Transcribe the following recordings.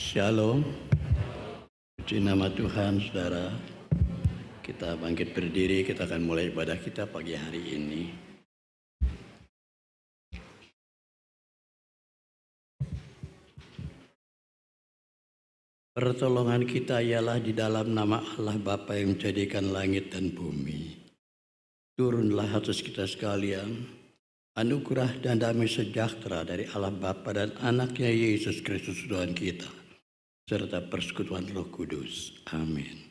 Shalom, puji nama Tuhan saudara. Kita bangkit berdiri, kita akan mulai ibadah kita pagi hari ini. Pertolongan kita ialah di dalam nama Allah Bapa yang menjadikan langit dan bumi. Turunlah atas kita sekalian anugerah dan damai sejahtera dari Allah Bapa dan anaknya Yesus Kristus Tuhan kita, serta persekutuan Roh Kudus. Amin.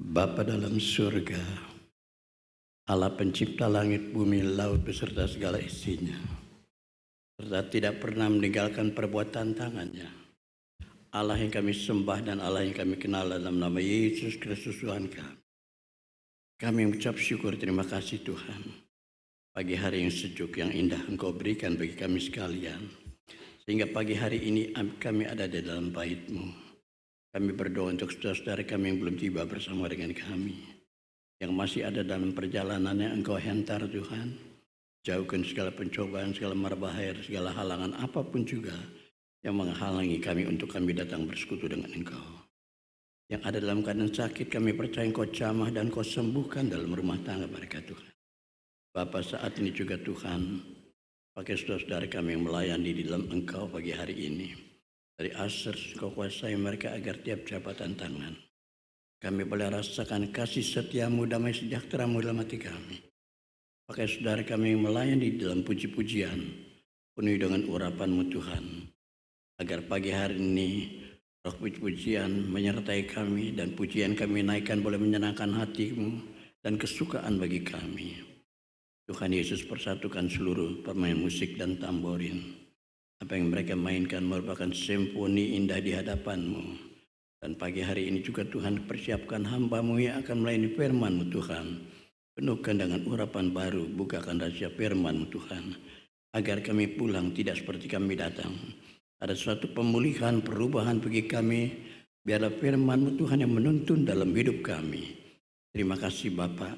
Bapa dalam surga, Allah pencipta langit, bumi, laut beserta segala isinya, serta tidak pernah meninggalkan perbuatan tangannya. Allah yang kami sembah dan Allah yang kami kenal dalam nama Yesus Kristus Tuhan kami. Kami mengucap syukur, terima kasih Tuhan. Pagi hari yang sejuk, yang indah Engkau berikan bagi kami sekalian. Sehingga pagi hari ini kami ada di dalam bait-Mu. Kami berdoa untuk saudara-saudara kami yang belum tiba bersama dengan kami, yang masih ada dalam perjalanan yang Engkau hantar Tuhan. Jauhkan segala pencobaan, segala marbahaya, segala halangan apapun juga yang menghalangi kami untuk kami datang bersekutu dengan Engkau. Yang ada dalam keadaan sakit, kami percaya Engkau jamah dan Engkau sembuhkan dalam rumah tangga mereka Tuhan. Bapa, saat ini juga Tuhan, pakai saudara-saudara kami yang melayani di dalam Engkau pagi hari ini. Dari asar Kau kuasai mereka agar tiap jabatan tangan kami boleh rasakan kasih setiamu, damai sejahtera-Mu dalam hati kami. Pakai saudara kami yang melayani di dalam puji-pujian, penuhi dengan urapan-Mu Tuhan, agar pagi hari ini roh puji-pujian menyertai kami dan pujian kami naikkan boleh menyenangkan hati-Mu dan kesukaan bagi kami. Tuhan Yesus, persatukan seluruh pemain musik dan tamborin. Apa yang mereka mainkan merupakan simfoni indah di hadapan-Mu. Dan pagi hari ini juga Tuhan persiapkan hamba-Mu yang akan melayani firman-Mu Tuhan. Penuhkan dengan urapan baru, bukakan rahasia firman-Mu Tuhan. Agar kami pulang tidak seperti kami datang. Ada suatu pemulihan, perubahan bagi kami. Biarlah firman-Mu Tuhan yang menuntun dalam hidup kami. Terima kasih Bapa.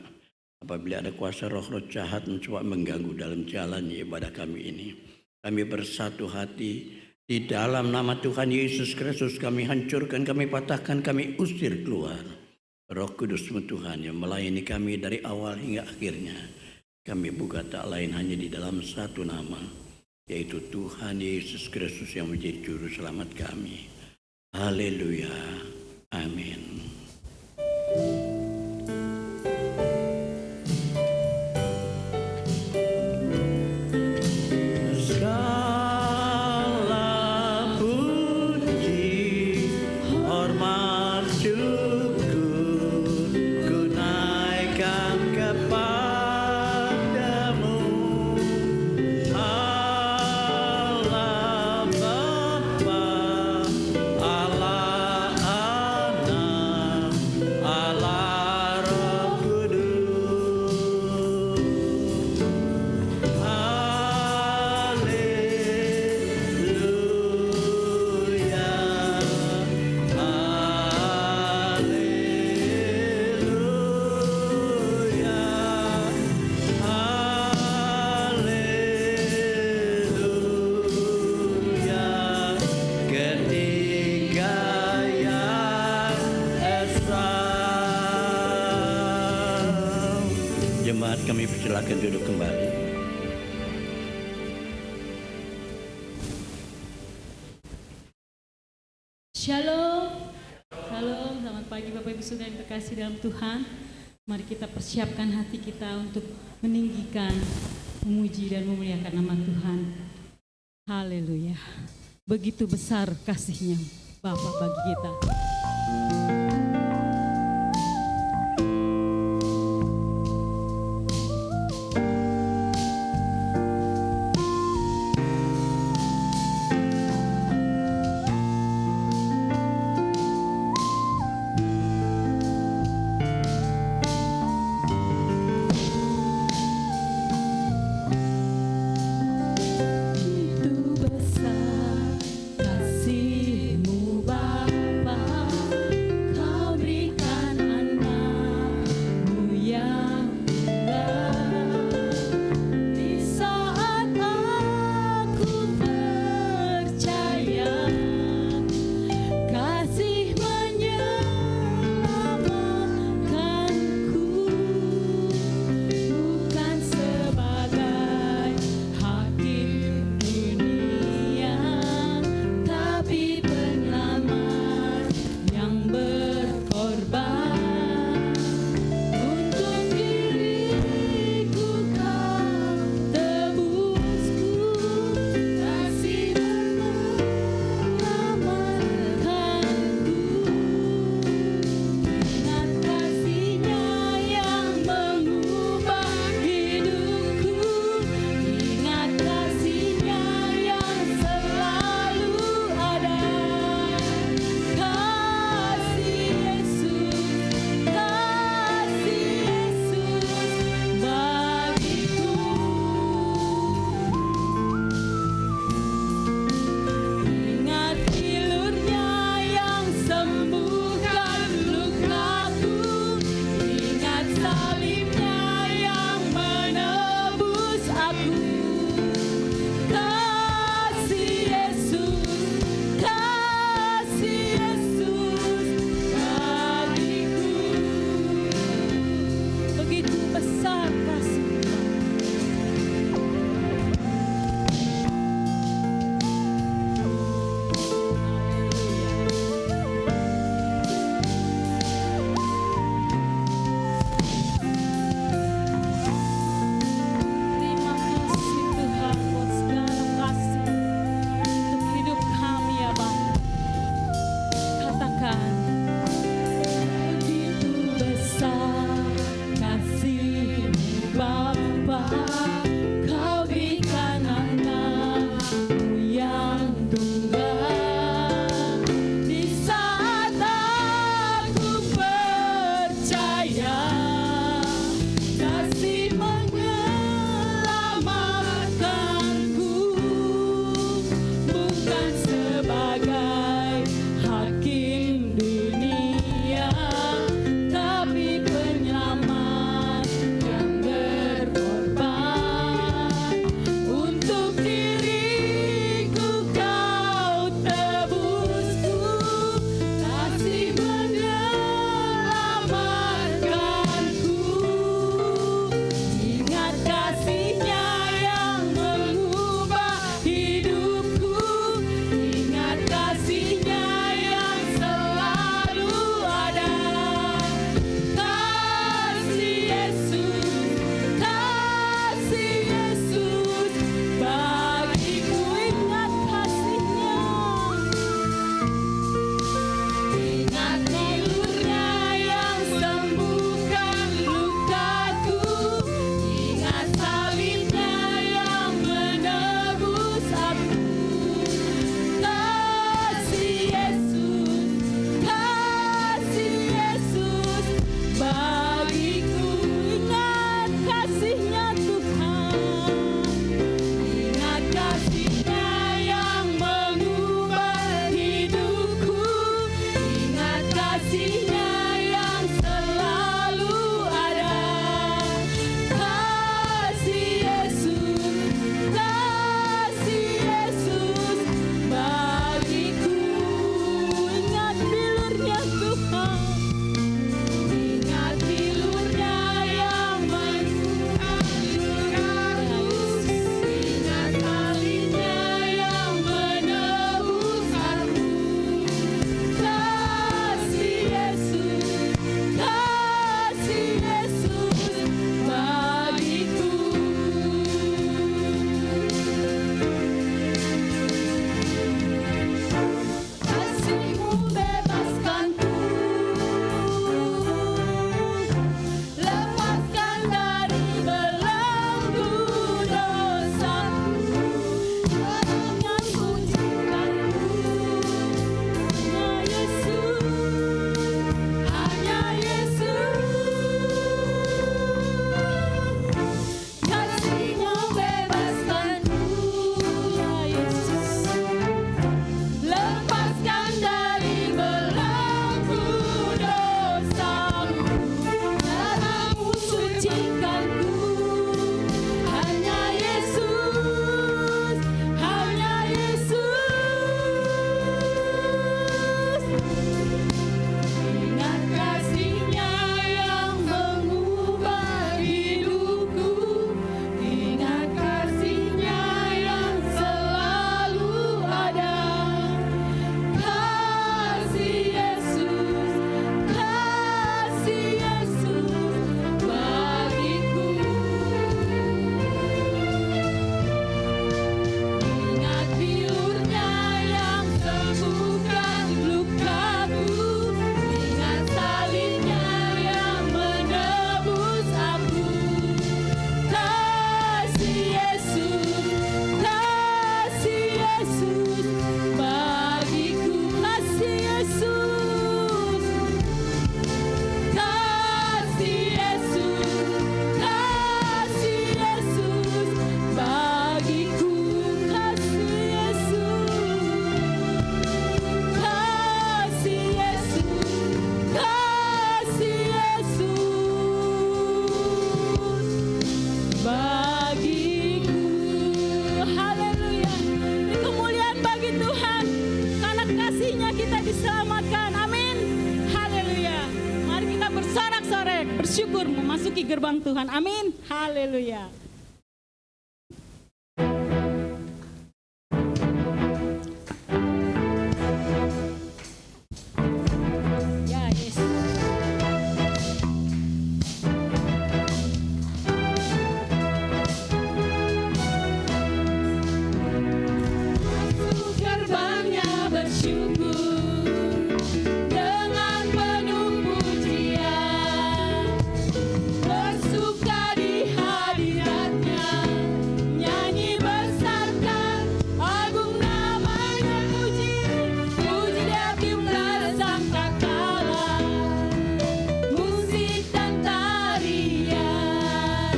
Apabila ada kuasa roh-roh jahat mencoba mengganggu dalam jalannya ibadah kami ini, kami bersatu hati di dalam nama Tuhan Yesus Kristus. Kami hancurkan, kami patahkan, kami usir keluar Roh Kudus-Mu Tuhan yang melayani kami dari awal hingga akhirnya. Kami buka tak lain hanya di dalam satu nama, yaitu Tuhan Yesus Kristus yang menjadi juru selamat kami. Haleluya. Amin. Jemaat, kami persilakan duduk kembali. Shalom. Shalom, selamat pagi Bapak Ibu Saudara yang terkasih dalam Tuhan. Mari kita persiapkan hati kita untuk meninggikan, memuji dan memuliakan nama Tuhan. Haleluya. Begitu besar kasih-Nya Bapa bagi kita. Kasih-Mu Bapa bersyukur memasuki gerbang Tuhan. Amin. Haleluya. Ya, Yesus. Masuk gerbangnya bersyukur dengan penuh pujian, bersuka di hadiratnya, nyanyi besarkan agung namanya, puji dia tiuplah sangkakala, musik dan tarian,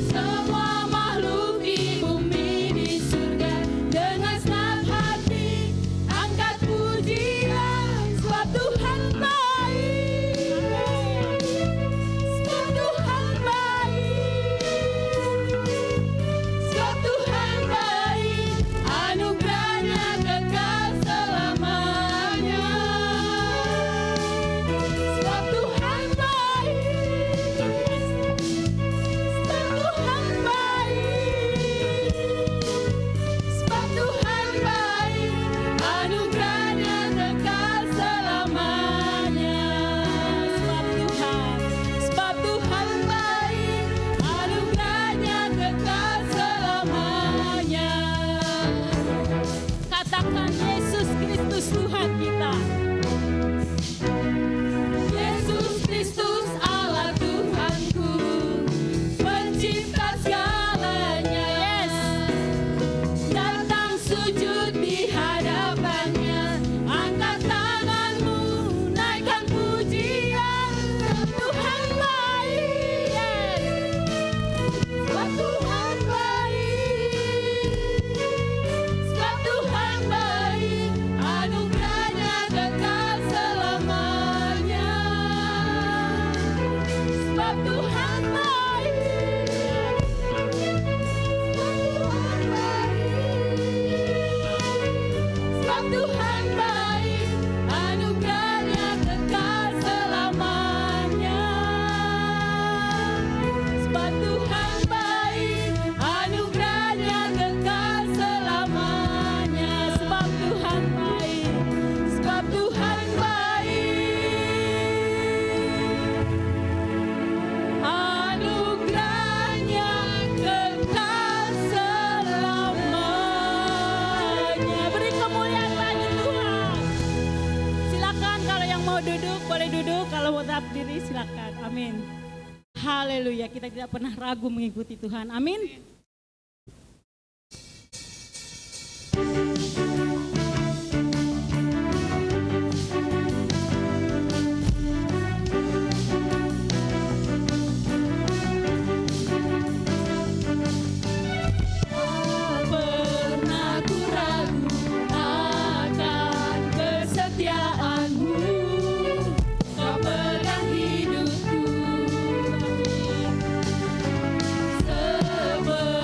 semua makhluk di bumi di surga dengan senang hati angkat pujian, sebab Tuhan baik, sebab Tuhan baik, sebab Tuhan baik, anugerahnya kekal selamanya, sebab Tuhan baik, sebab Tuhan baik, sebab Tuhan baik, anugerahnya kekal selamanya, sebab Tuhan baik, anugerahnya kekal selamanya. Katakan Yesus Kristus Tuhan kita. Yesus Kristus Allah Tuhanku, pencipta segalanya. Yes. Datang sujud di hadapannya, angkat tanganmu, naikkan pujian, sebab Tuhan baik. Yes. Sebab Tuhan baik, sebab Tuhan baik, anugerahnya kekal selamanya. Sebab Tuhan baik, sebab Tuhan baik, sebab Tuhan baik, anugerahnya kekal selamanya. Sebab Tuhan baik, anugerahnya kekal selamanya. Sebab Tuhan baik, sebab Tuhan baik, anugerahnya kekal selamanya. Beri kemuliaan bagi Tuhan. Silakan kalau yang mau duduk boleh duduk, kalau mau tetap diri silakan. Amin. Haleluya, kita tidak pernah ragu mengikuti Tuhan. Amin. Tak pernah ku ragu akan kesetiaanmu, kau pegang hidupku. Sebelum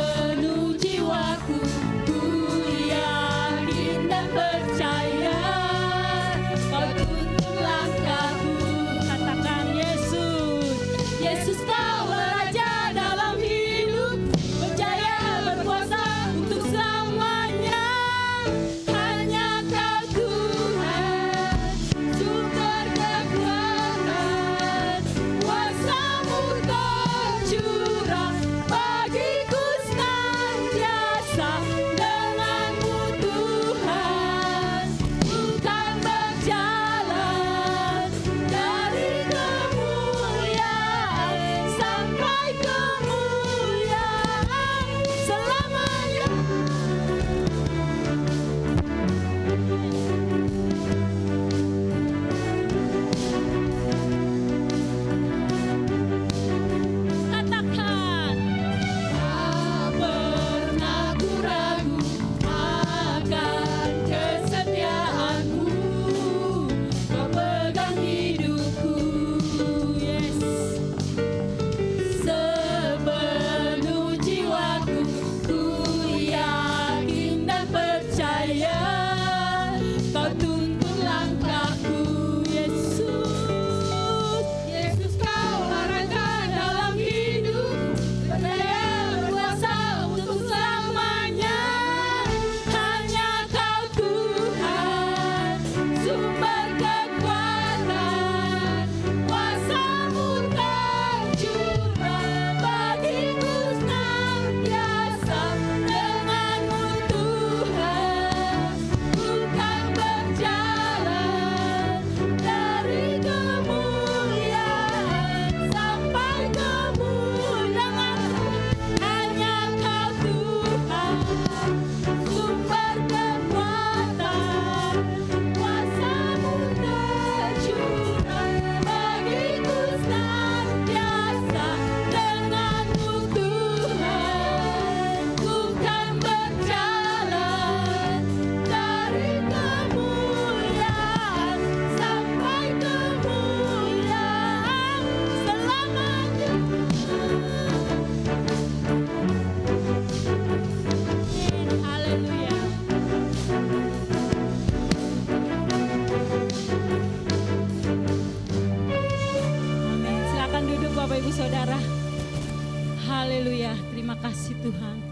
Haleluya, terima kasih Tuhan.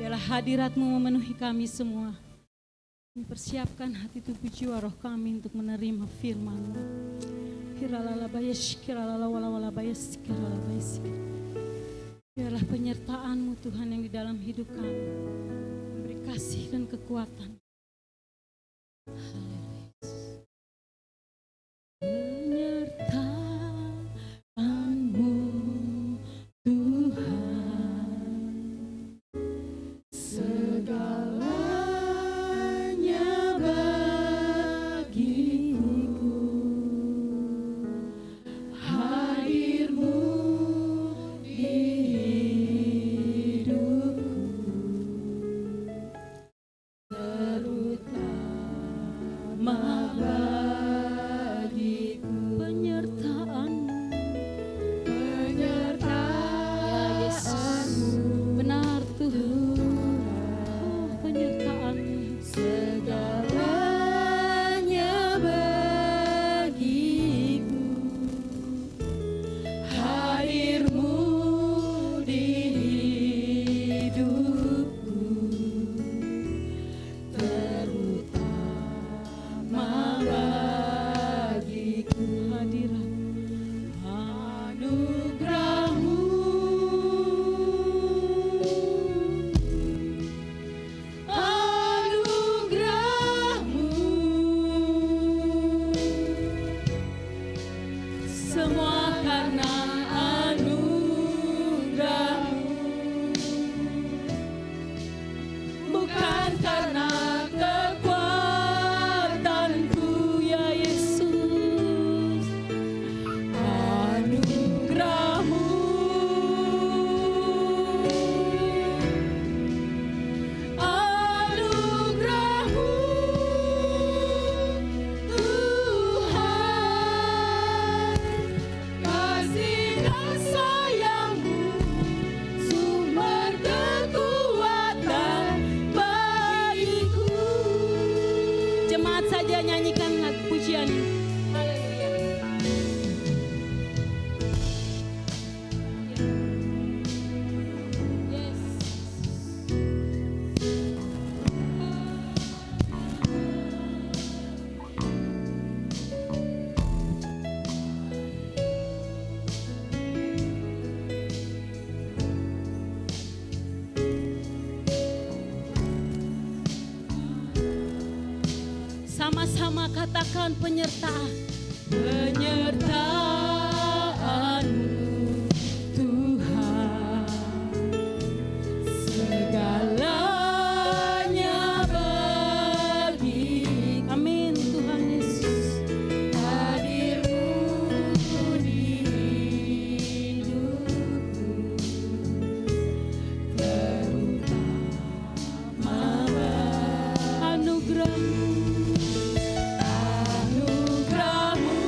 Biarlah hadirat-Mu memenuhi kami semua. Kami persiapkan hati tubuh jiwa roh kami untuk menerima firman-Mu. Biarlah penyertaan-Mu Tuhan yang di dalam hidup kami memberi kasih dan kekuatan. Penyertaan-Mu Tuhan, segalanya bagiku, hadir-Mu di hidupku, terutama bagiku. Penyertaan-Mu, benar Tuhan. Oh, penyertaan-Mu, segalanya bagiku, hadir-Mu di hidupku, terutama bagiku. Hadirat anugerah-Mu, anugerah-Mu, semua karena anugerah-Mu, bukan karena kekuatanku ya Yesus. Anugerah-Mu, anugerah-Mu Tuhan, kasih dan sayang-Mu, sumber kekuatan bagiku. Jemaat saja nyanyikan lagu pujian ini. Haleluya. Yes. Sama-sama katakan penyertaan. Penyertaan-Mu Tuhan, segalanya bagi. Amin Tuhan Yesus. Hadir-Mu di hidupku, terutama anugerah-Mu, anugerah-Mu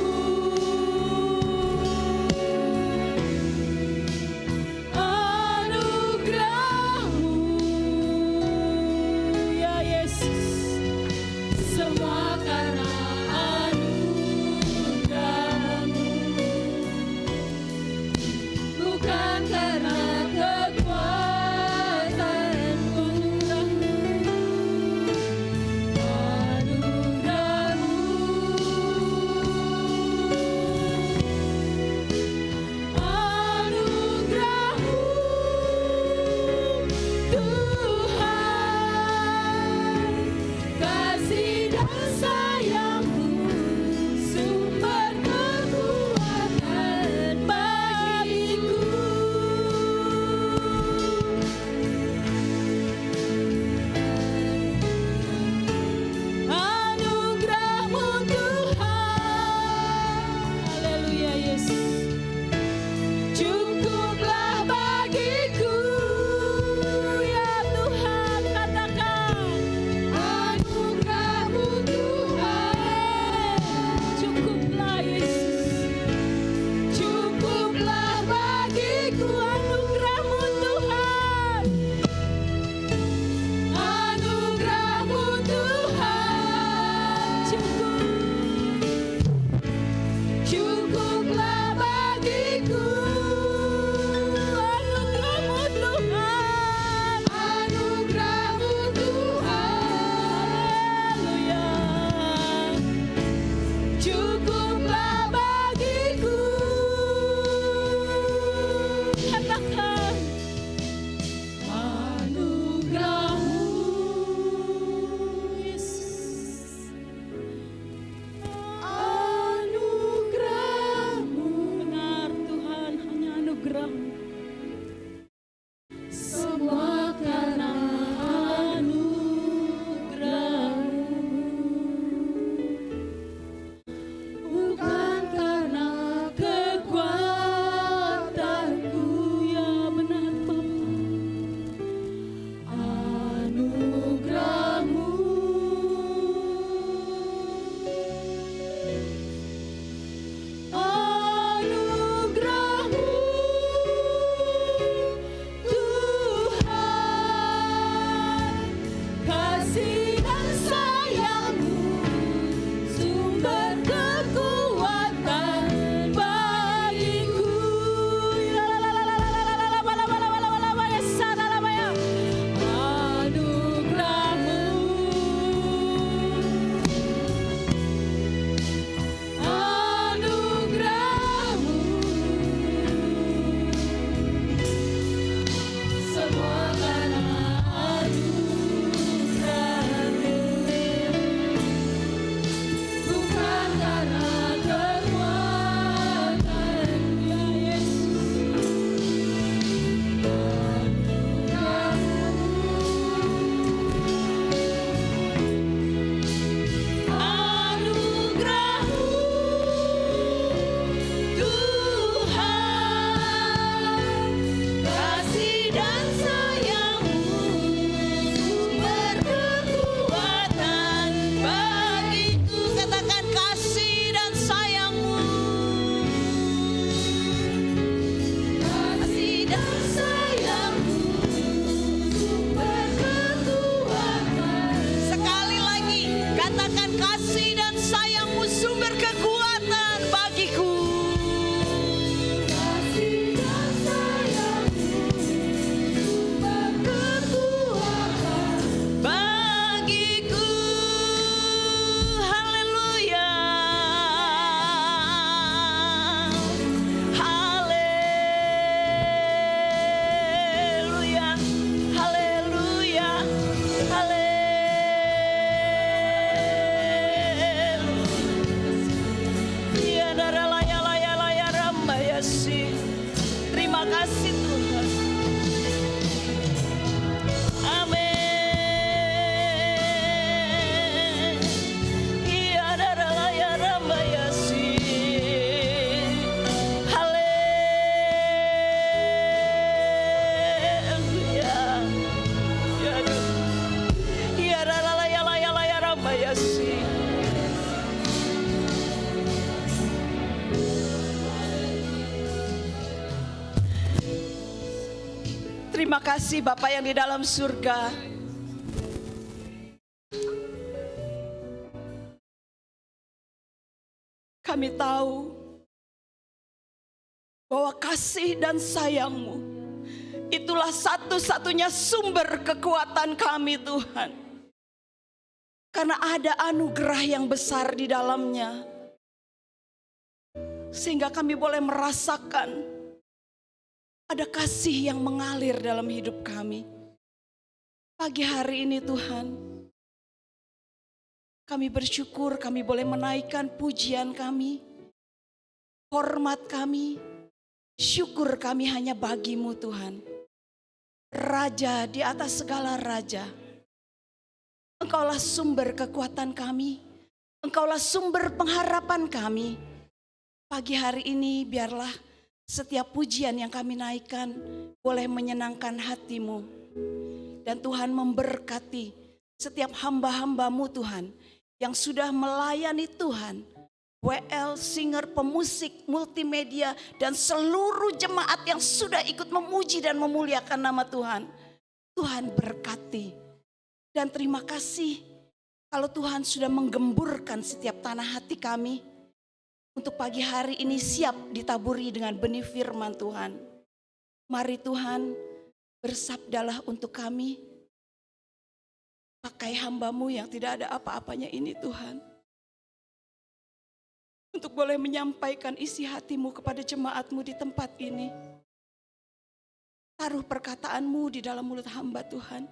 Terima kasih Bapa yang di dalam surga. Kami tahu bahwa kasih dan sayang-Mu itulah satu-satunya sumber kekuatan kami Tuhan. Karena ada anugerah yang besar di dalamnya. Sehingga kami boleh merasakan ada kasih yang mengalir dalam hidup kami. Pagi hari ini Tuhan, kami bersyukur kami boleh menaikkan pujian kami, hormat kami, syukur kami hanya bagi-Mu Tuhan. Raja di atas segala raja. Engkaulah sumber kekuatan kami, Engkaulah sumber pengharapan kami. Pagi hari ini biarlah setiap pujian yang kami naikkan boleh menyenangkan hati-Mu. Dan Tuhan memberkati setiap hamba-hamba-Mu Tuhan yang sudah melayani Tuhan, WL, singer, pemusik, multimedia, dan seluruh jemaat yang sudah ikut memuji dan memuliakan nama Tuhan. Tuhan berkati. Dan terima kasih kalau Tuhan sudah menggemburkan setiap tanah hati kami untuk pagi hari ini siap ditaburi dengan benih firman Tuhan. Mari Tuhan, bersabdalah untuk kami. Pakai hamba-Mu yang tidak ada apa-apanya ini Tuhan. Untuk boleh menyampaikan isi hati-Mu kepada jemaat-Mu di tempat ini. Taruh perkataan-Mu di dalam mulut hamba Tuhan.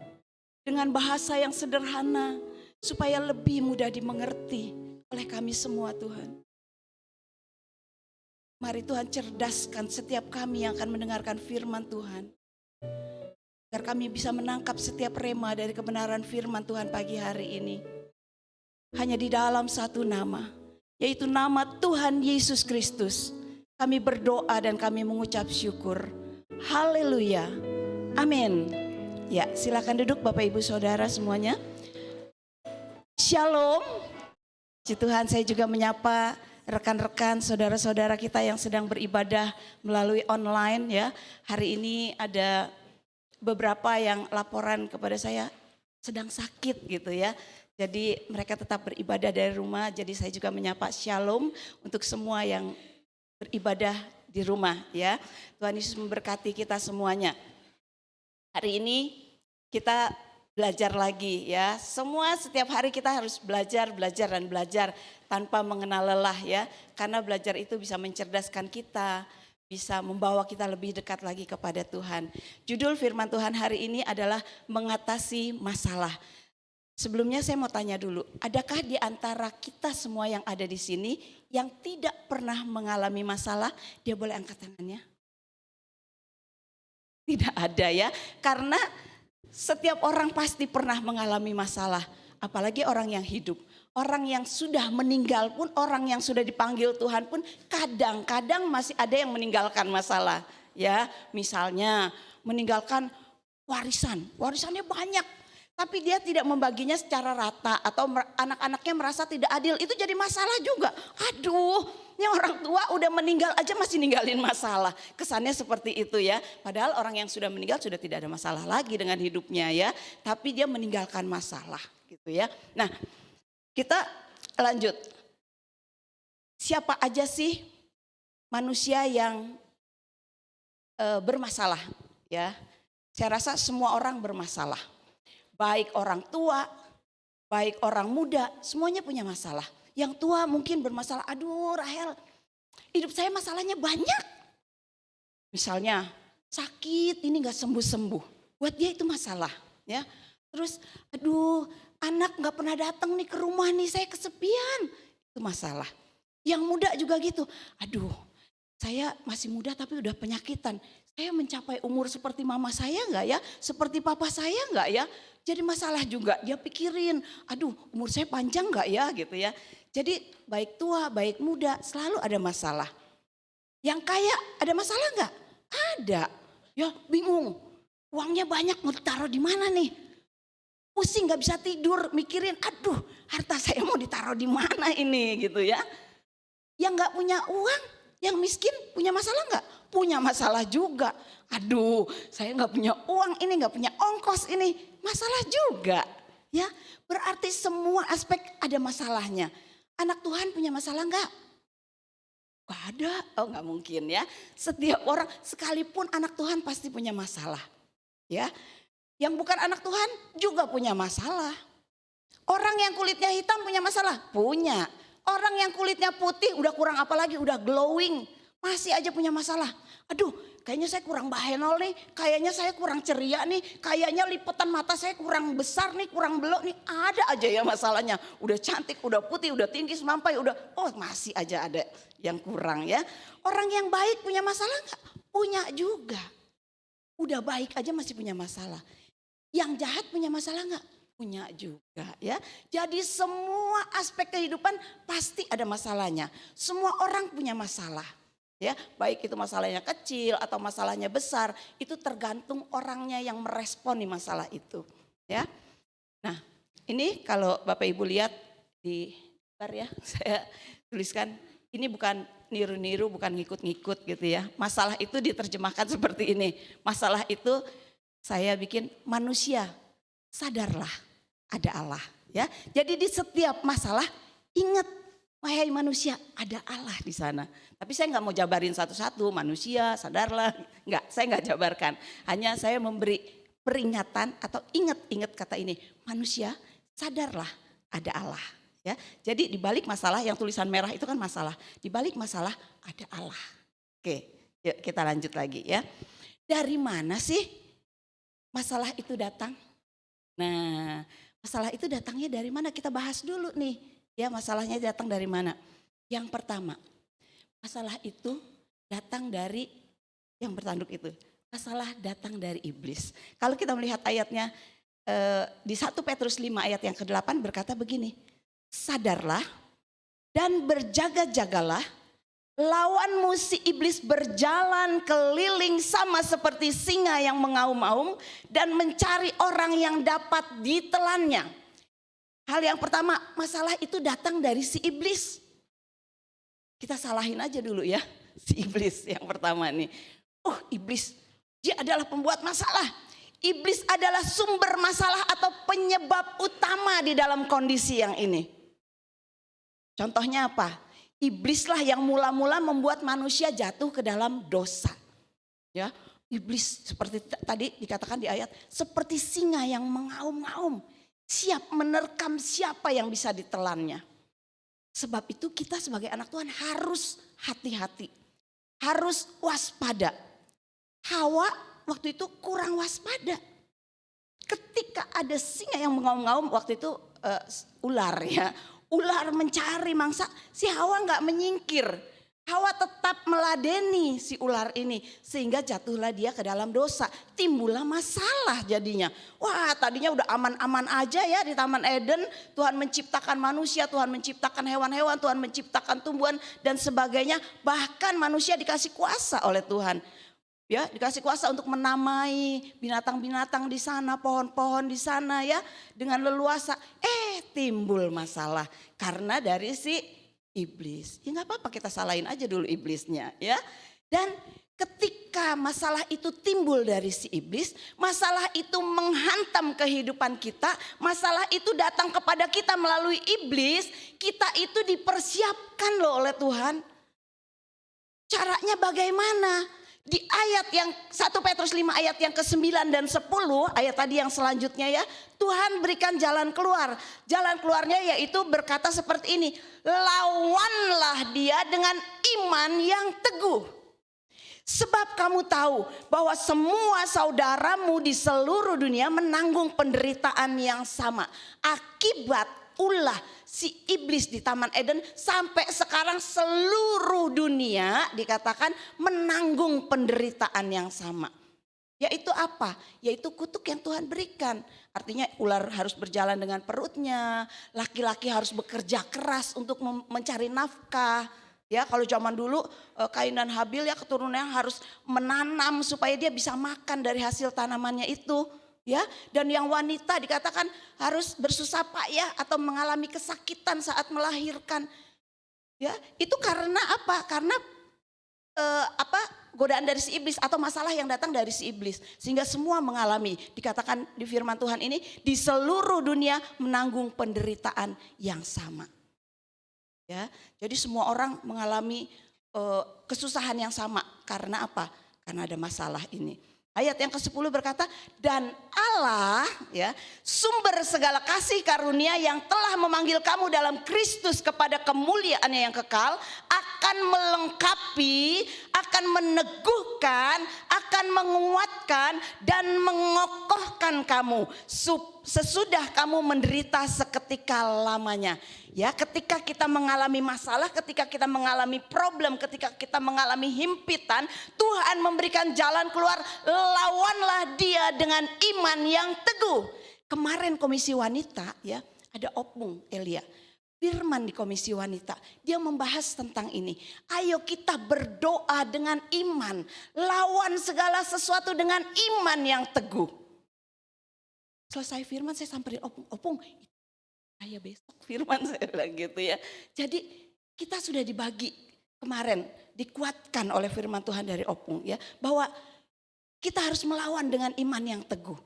Dengan bahasa yang sederhana. Supaya lebih mudah dimengerti oleh kami semua Tuhan. Mari Tuhan cerdaskan setiap kami yang akan mendengarkan firman Tuhan. Agar kami bisa menangkap setiap rema dari kebenaran firman Tuhan pagi hari ini. Hanya di dalam satu nama, yaitu nama Tuhan Yesus Kristus. Kami berdoa dan kami mengucap syukur. Haleluya. Amin. Ya, silakan duduk Bapak Ibu Saudara semuanya. Shalom. Puji Tuhan, saya juga menyapa rekan-rekan saudara-saudara kita yang sedang beribadah melalui online ya. Hari ini ada beberapa yang laporan kepada saya sedang sakit gitu ya. Jadi mereka tetap beribadah dari rumah. Jadi saya juga menyapa shalom untuk semua yang beribadah di rumah ya. Tuhan Yesus memberkati kita semuanya. Hari ini kita belajar lagi ya. Setiap hari kita harus belajar dan belajar tanpa mengenal lelah ya. Karena belajar itu bisa mencerdaskan kita. Bisa membawa kita lebih dekat lagi kepada Tuhan. Judul firman Tuhan hari ini adalah mengatasi masalah. Sebelumnya saya mau tanya dulu, adakah di antara kita semua yang ada di sini yang tidak pernah mengalami masalah? Dia boleh angkat tangannya? Tidak ada ya, karena setiap orang pasti pernah mengalami masalah. Apalagi orang yang hidup. Orang yang sudah meninggal pun, orang yang sudah dipanggil Tuhan pun kadang-kadang masih ada yang meninggalkan masalah. Ya, misalnya meninggalkan warisannya banyak. Tapi dia tidak membaginya secara rata atau anak-anaknya merasa tidak adil. Itu jadi masalah juga. Aduh, ini orang tua udah meninggal aja masih ninggalin masalah. Kesannya seperti itu ya. Padahal orang yang sudah meninggal sudah tidak ada masalah lagi dengan hidupnya ya. Tapi dia meninggalkan masalah gitu ya. Nah, kita lanjut. Siapa aja sih manusia yang bermasalah ya? Saya rasa semua orang bermasalah. Baik orang tua, baik orang muda, semuanya punya masalah. Yang tua mungkin bermasalah, aduh Rahel, hidup saya masalahnya banyak. Misalnya sakit, ini gak sembuh-sembuh. Buat dia itu masalah ya. Terus aduh anak gak pernah datang nih ke rumah nih, saya kesepian. Itu masalah. Yang muda juga gitu, aduh saya masih muda tapi udah penyakitan. Saya mencapai umur seperti mama saya gak ya? Seperti papa saya gak ya? Jadi masalah juga, dia pikirin, aduh umur saya panjang gak ya gitu ya. Jadi baik tua, baik muda selalu ada masalah. Yang kaya ada masalah gak? Ada, ya bingung. Uangnya banyak mau ditaruh di mana nih? Pusing gak bisa tidur mikirin, aduh harta saya mau ditaruh di mana ini gitu ya. Yang gak punya uang Yang miskin punya masalah nggak? Punya masalah juga. Aduh, saya nggak punya uang ini, nggak punya ongkos ini, masalah juga. Ya, berarti semua aspek ada masalahnya. Anak Tuhan punya masalah nggak? Gak ada, oh nggak mungkin ya. Setiap orang, sekalipun anak Tuhan pasti punya masalah. Ya, yang bukan anak Tuhan juga punya masalah. Orang yang kulitnya hitam punya masalah? Punya. Orang yang kulitnya putih udah kurang apa lagi, udah glowing, masih aja punya masalah. Aduh, kayaknya saya kurang bahenol nih, kayaknya saya kurang ceria nih, kayaknya lipetan mata saya kurang besar nih, kurang belok nih. Ada aja ya masalahnya. Udah cantik, udah putih, udah tinggi semampai, udah masih aja ada yang kurang ya. Orang yang baik punya masalah nggak? Punya juga. Udah baik aja masih punya masalah. Yang jahat punya masalah nggak? Punya juga ya. Jadi semua aspek kehidupan pasti ada masalahnya. Semua orang punya masalah. Ya, baik itu masalahnya kecil atau masalahnya besar, itu tergantung orangnya yang meresponi masalah itu, ya. Nah, ini kalau Bapak Ibu lihat di bar ya, saya tuliskan ini bukan niru-niru, bukan ngikut-ngikut gitu ya. Masalah itu diterjemahkan seperti ini. Masalah itu saya bikin manusia, sadarlah ada Allah, ya. Jadi di setiap masalah ingat, wahai manusia, ada Allah di sana. Tapi saya nggak mau jabarin satu-satu, manusia sadarlah, nggak, saya nggak jabarkan. Hanya saya memberi peringatan atau ingat kata ini, manusia sadarlah ada Allah. Ya, jadi di balik masalah, yang tulisan merah itu kan masalah, di balik masalah ada Allah. Oke, yuk kita lanjut lagi ya. Dari mana sih masalah itu datang? Nah, masalah itu datangnya dari mana? Kita bahas dulu nih. Ya, masalahnya datang dari mana? Yang pertama, masalah itu datang dari yang bertanduk itu. Masalah datang dari iblis. Kalau kita melihat ayatnya di 1 Petrus 5 ayat yang ke-8 berkata begini. Sadarlah dan berjaga-jagalah, lawanmu si iblis berjalan keliling sama seperti singa yang mengaum-aum dan mencari orang yang dapat ditelannya. Hal yang pertama, masalah itu datang dari si iblis. Kita salahin aja dulu ya, si iblis yang pertama nih. Iblis, dia adalah pembuat masalah. Iblis adalah sumber masalah atau penyebab utama di dalam kondisi yang ini. Contohnya apa? Iblislah yang mula-mula membuat manusia jatuh ke dalam dosa. Ya, iblis seperti tadi dikatakan di ayat, seperti singa yang mengaum-ngaum, siap menerkam siapa yang bisa ditelannya. Sebab itu kita sebagai anak Tuhan harus hati-hati, harus waspada. Hawa waktu itu kurang waspada. Ketika ada singa yang mengaum-ngaum, waktu itu ular ya. Ular mencari mangsa, si Hawa nggak menyingkir. Hawa tetap meladeni si ular ini sehingga jatuhlah dia ke dalam dosa. Timbullah masalah jadinya. Wah, tadinya udah aman-aman aja ya di Taman Eden. Tuhan menciptakan manusia, Tuhan menciptakan hewan-hewan, Tuhan menciptakan tumbuhan dan sebagainya. Bahkan manusia dikasih kuasa oleh Tuhan. Ya, dikasih kuasa untuk menamai binatang-binatang di sana, pohon-pohon di sana ya, dengan leluasa. Timbul masalah karena dari si iblis. Ya nggak apa-apa, kita salahin aja dulu iblisnya ya. Dan ketika masalah itu timbul dari si iblis, masalah itu menghantam kehidupan kita, masalah itu datang kepada kita melalui iblis, kita itu dipersiapkan loh oleh Tuhan. Caranya bagaimana? Di ayat yang 1 Petrus 5 ayat yang ke-9 dan 10, ayat tadi yang selanjutnya ya, Tuhan berikan jalan keluar. Jalan keluarnya yaitu berkata seperti ini, lawanlah dia dengan iman yang teguh. Sebab kamu tahu bahwa semua saudaramu di seluruh dunia menanggung penderitaan yang sama. Akibat ulah si iblis di Taman Eden sampai sekarang seluruh dunia dikatakan menanggung penderitaan yang sama. Yaitu apa? Yaitu kutuk yang Tuhan berikan. Artinya ular harus berjalan dengan perutnya, laki-laki harus bekerja keras untuk mencari nafkah. Ya, kalau zaman dulu Kain dan Habil ya keturunannya harus menanam supaya dia bisa makan dari hasil tanamannya itu. Ya, dan yang wanita dikatakan harus bersusah payah atau mengalami kesakitan saat melahirkan. Ya, itu karena apa? Karena godaan dari si iblis atau masalah yang datang dari si iblis, sehingga semua mengalami, dikatakan di firman Tuhan ini, di seluruh dunia menanggung penderitaan yang sama. Ya, jadi semua orang mengalami kesusahan yang sama. Karena apa? Karena ada masalah ini. Ayat yang ke-10 berkata, dan Allah, ya, sumber segala kasih karunia yang telah memanggil kamu dalam Kristus kepada kemuliaannya yang kekal, akan melengkapi, akan meneguhkan, akan menguatkan dan mengokohkan kamu sesudah kamu menderita seketika lamanya. Ya, ketika kita mengalami masalah, ketika kita mengalami problem, ketika kita mengalami himpitan, Tuhan memberikan jalan keluar. Lawanlah dia dengan iman yang teguh. Kemarin komisi wanita, ya, ada Opung Elia. Firman di komisi wanita, dia membahas tentang ini. Ayo kita berdoa dengan iman, lawan segala sesuatu dengan iman yang teguh. Selesai firman saya samperin Opung, saya besok firman, saya bilang gitu ya. Jadi kita sudah dibagi kemarin, dikuatkan oleh firman Tuhan dari Opung, ya, bahwa kita harus melawan dengan iman yang teguh.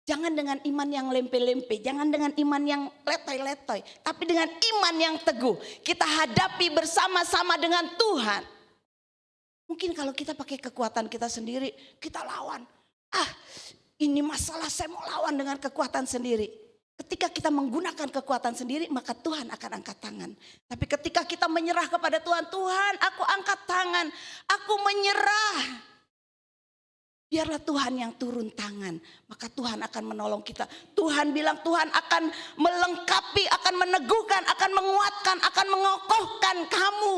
Jangan dengan iman yang lempe-lempe, jangan dengan iman yang letoy-letoy, tapi dengan iman yang teguh. Kita hadapi bersama-sama dengan Tuhan. Mungkin kalau kita pakai kekuatan kita sendiri, kita lawan. Ini masalah, saya mau lawan dengan kekuatan sendiri. Ketika kita menggunakan kekuatan sendiri, maka Tuhan akan angkat tangan. Tapi ketika kita menyerah kepada Tuhan, Tuhan aku angkat tangan, aku menyerah. Biarlah Tuhan yang turun tangan, maka Tuhan akan menolong kita. Tuhan bilang Tuhan akan melengkapi, akan meneguhkan, akan menguatkan, akan mengokohkan kamu.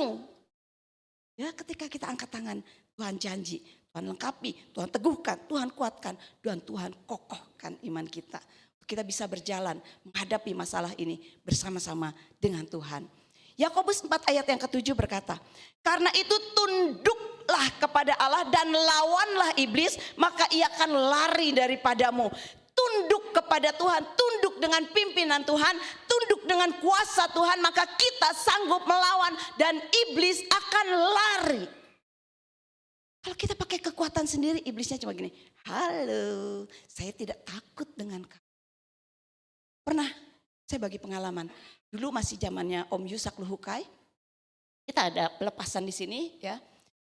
Ya, ketika kita angkat tangan, Tuhan janji, Tuhan lengkapi, Tuhan teguhkan, Tuhan kuatkan, dan Tuhan kokohkan iman kita. Kita bisa berjalan menghadapi masalah ini bersama-sama dengan Tuhan. Yakobus 4 ayat yang ke-7 berkata, karena itu tunduklah kepada Allah dan lawanlah iblis, maka ia akan lari daripadamu. Tunduk kepada Tuhan, tunduk dengan pimpinan Tuhan, tunduk dengan kuasa Tuhan, maka kita sanggup melawan dan iblis akan lari. Kalau kita pakai kekuatan sendiri, iblisnya cuma gini, halo, saya tidak takut dengan kamu. Pernah saya bagi pengalaman, dulu masih zamannya Om Yusak Luhukai, kita ada pelepasan di sini, ya.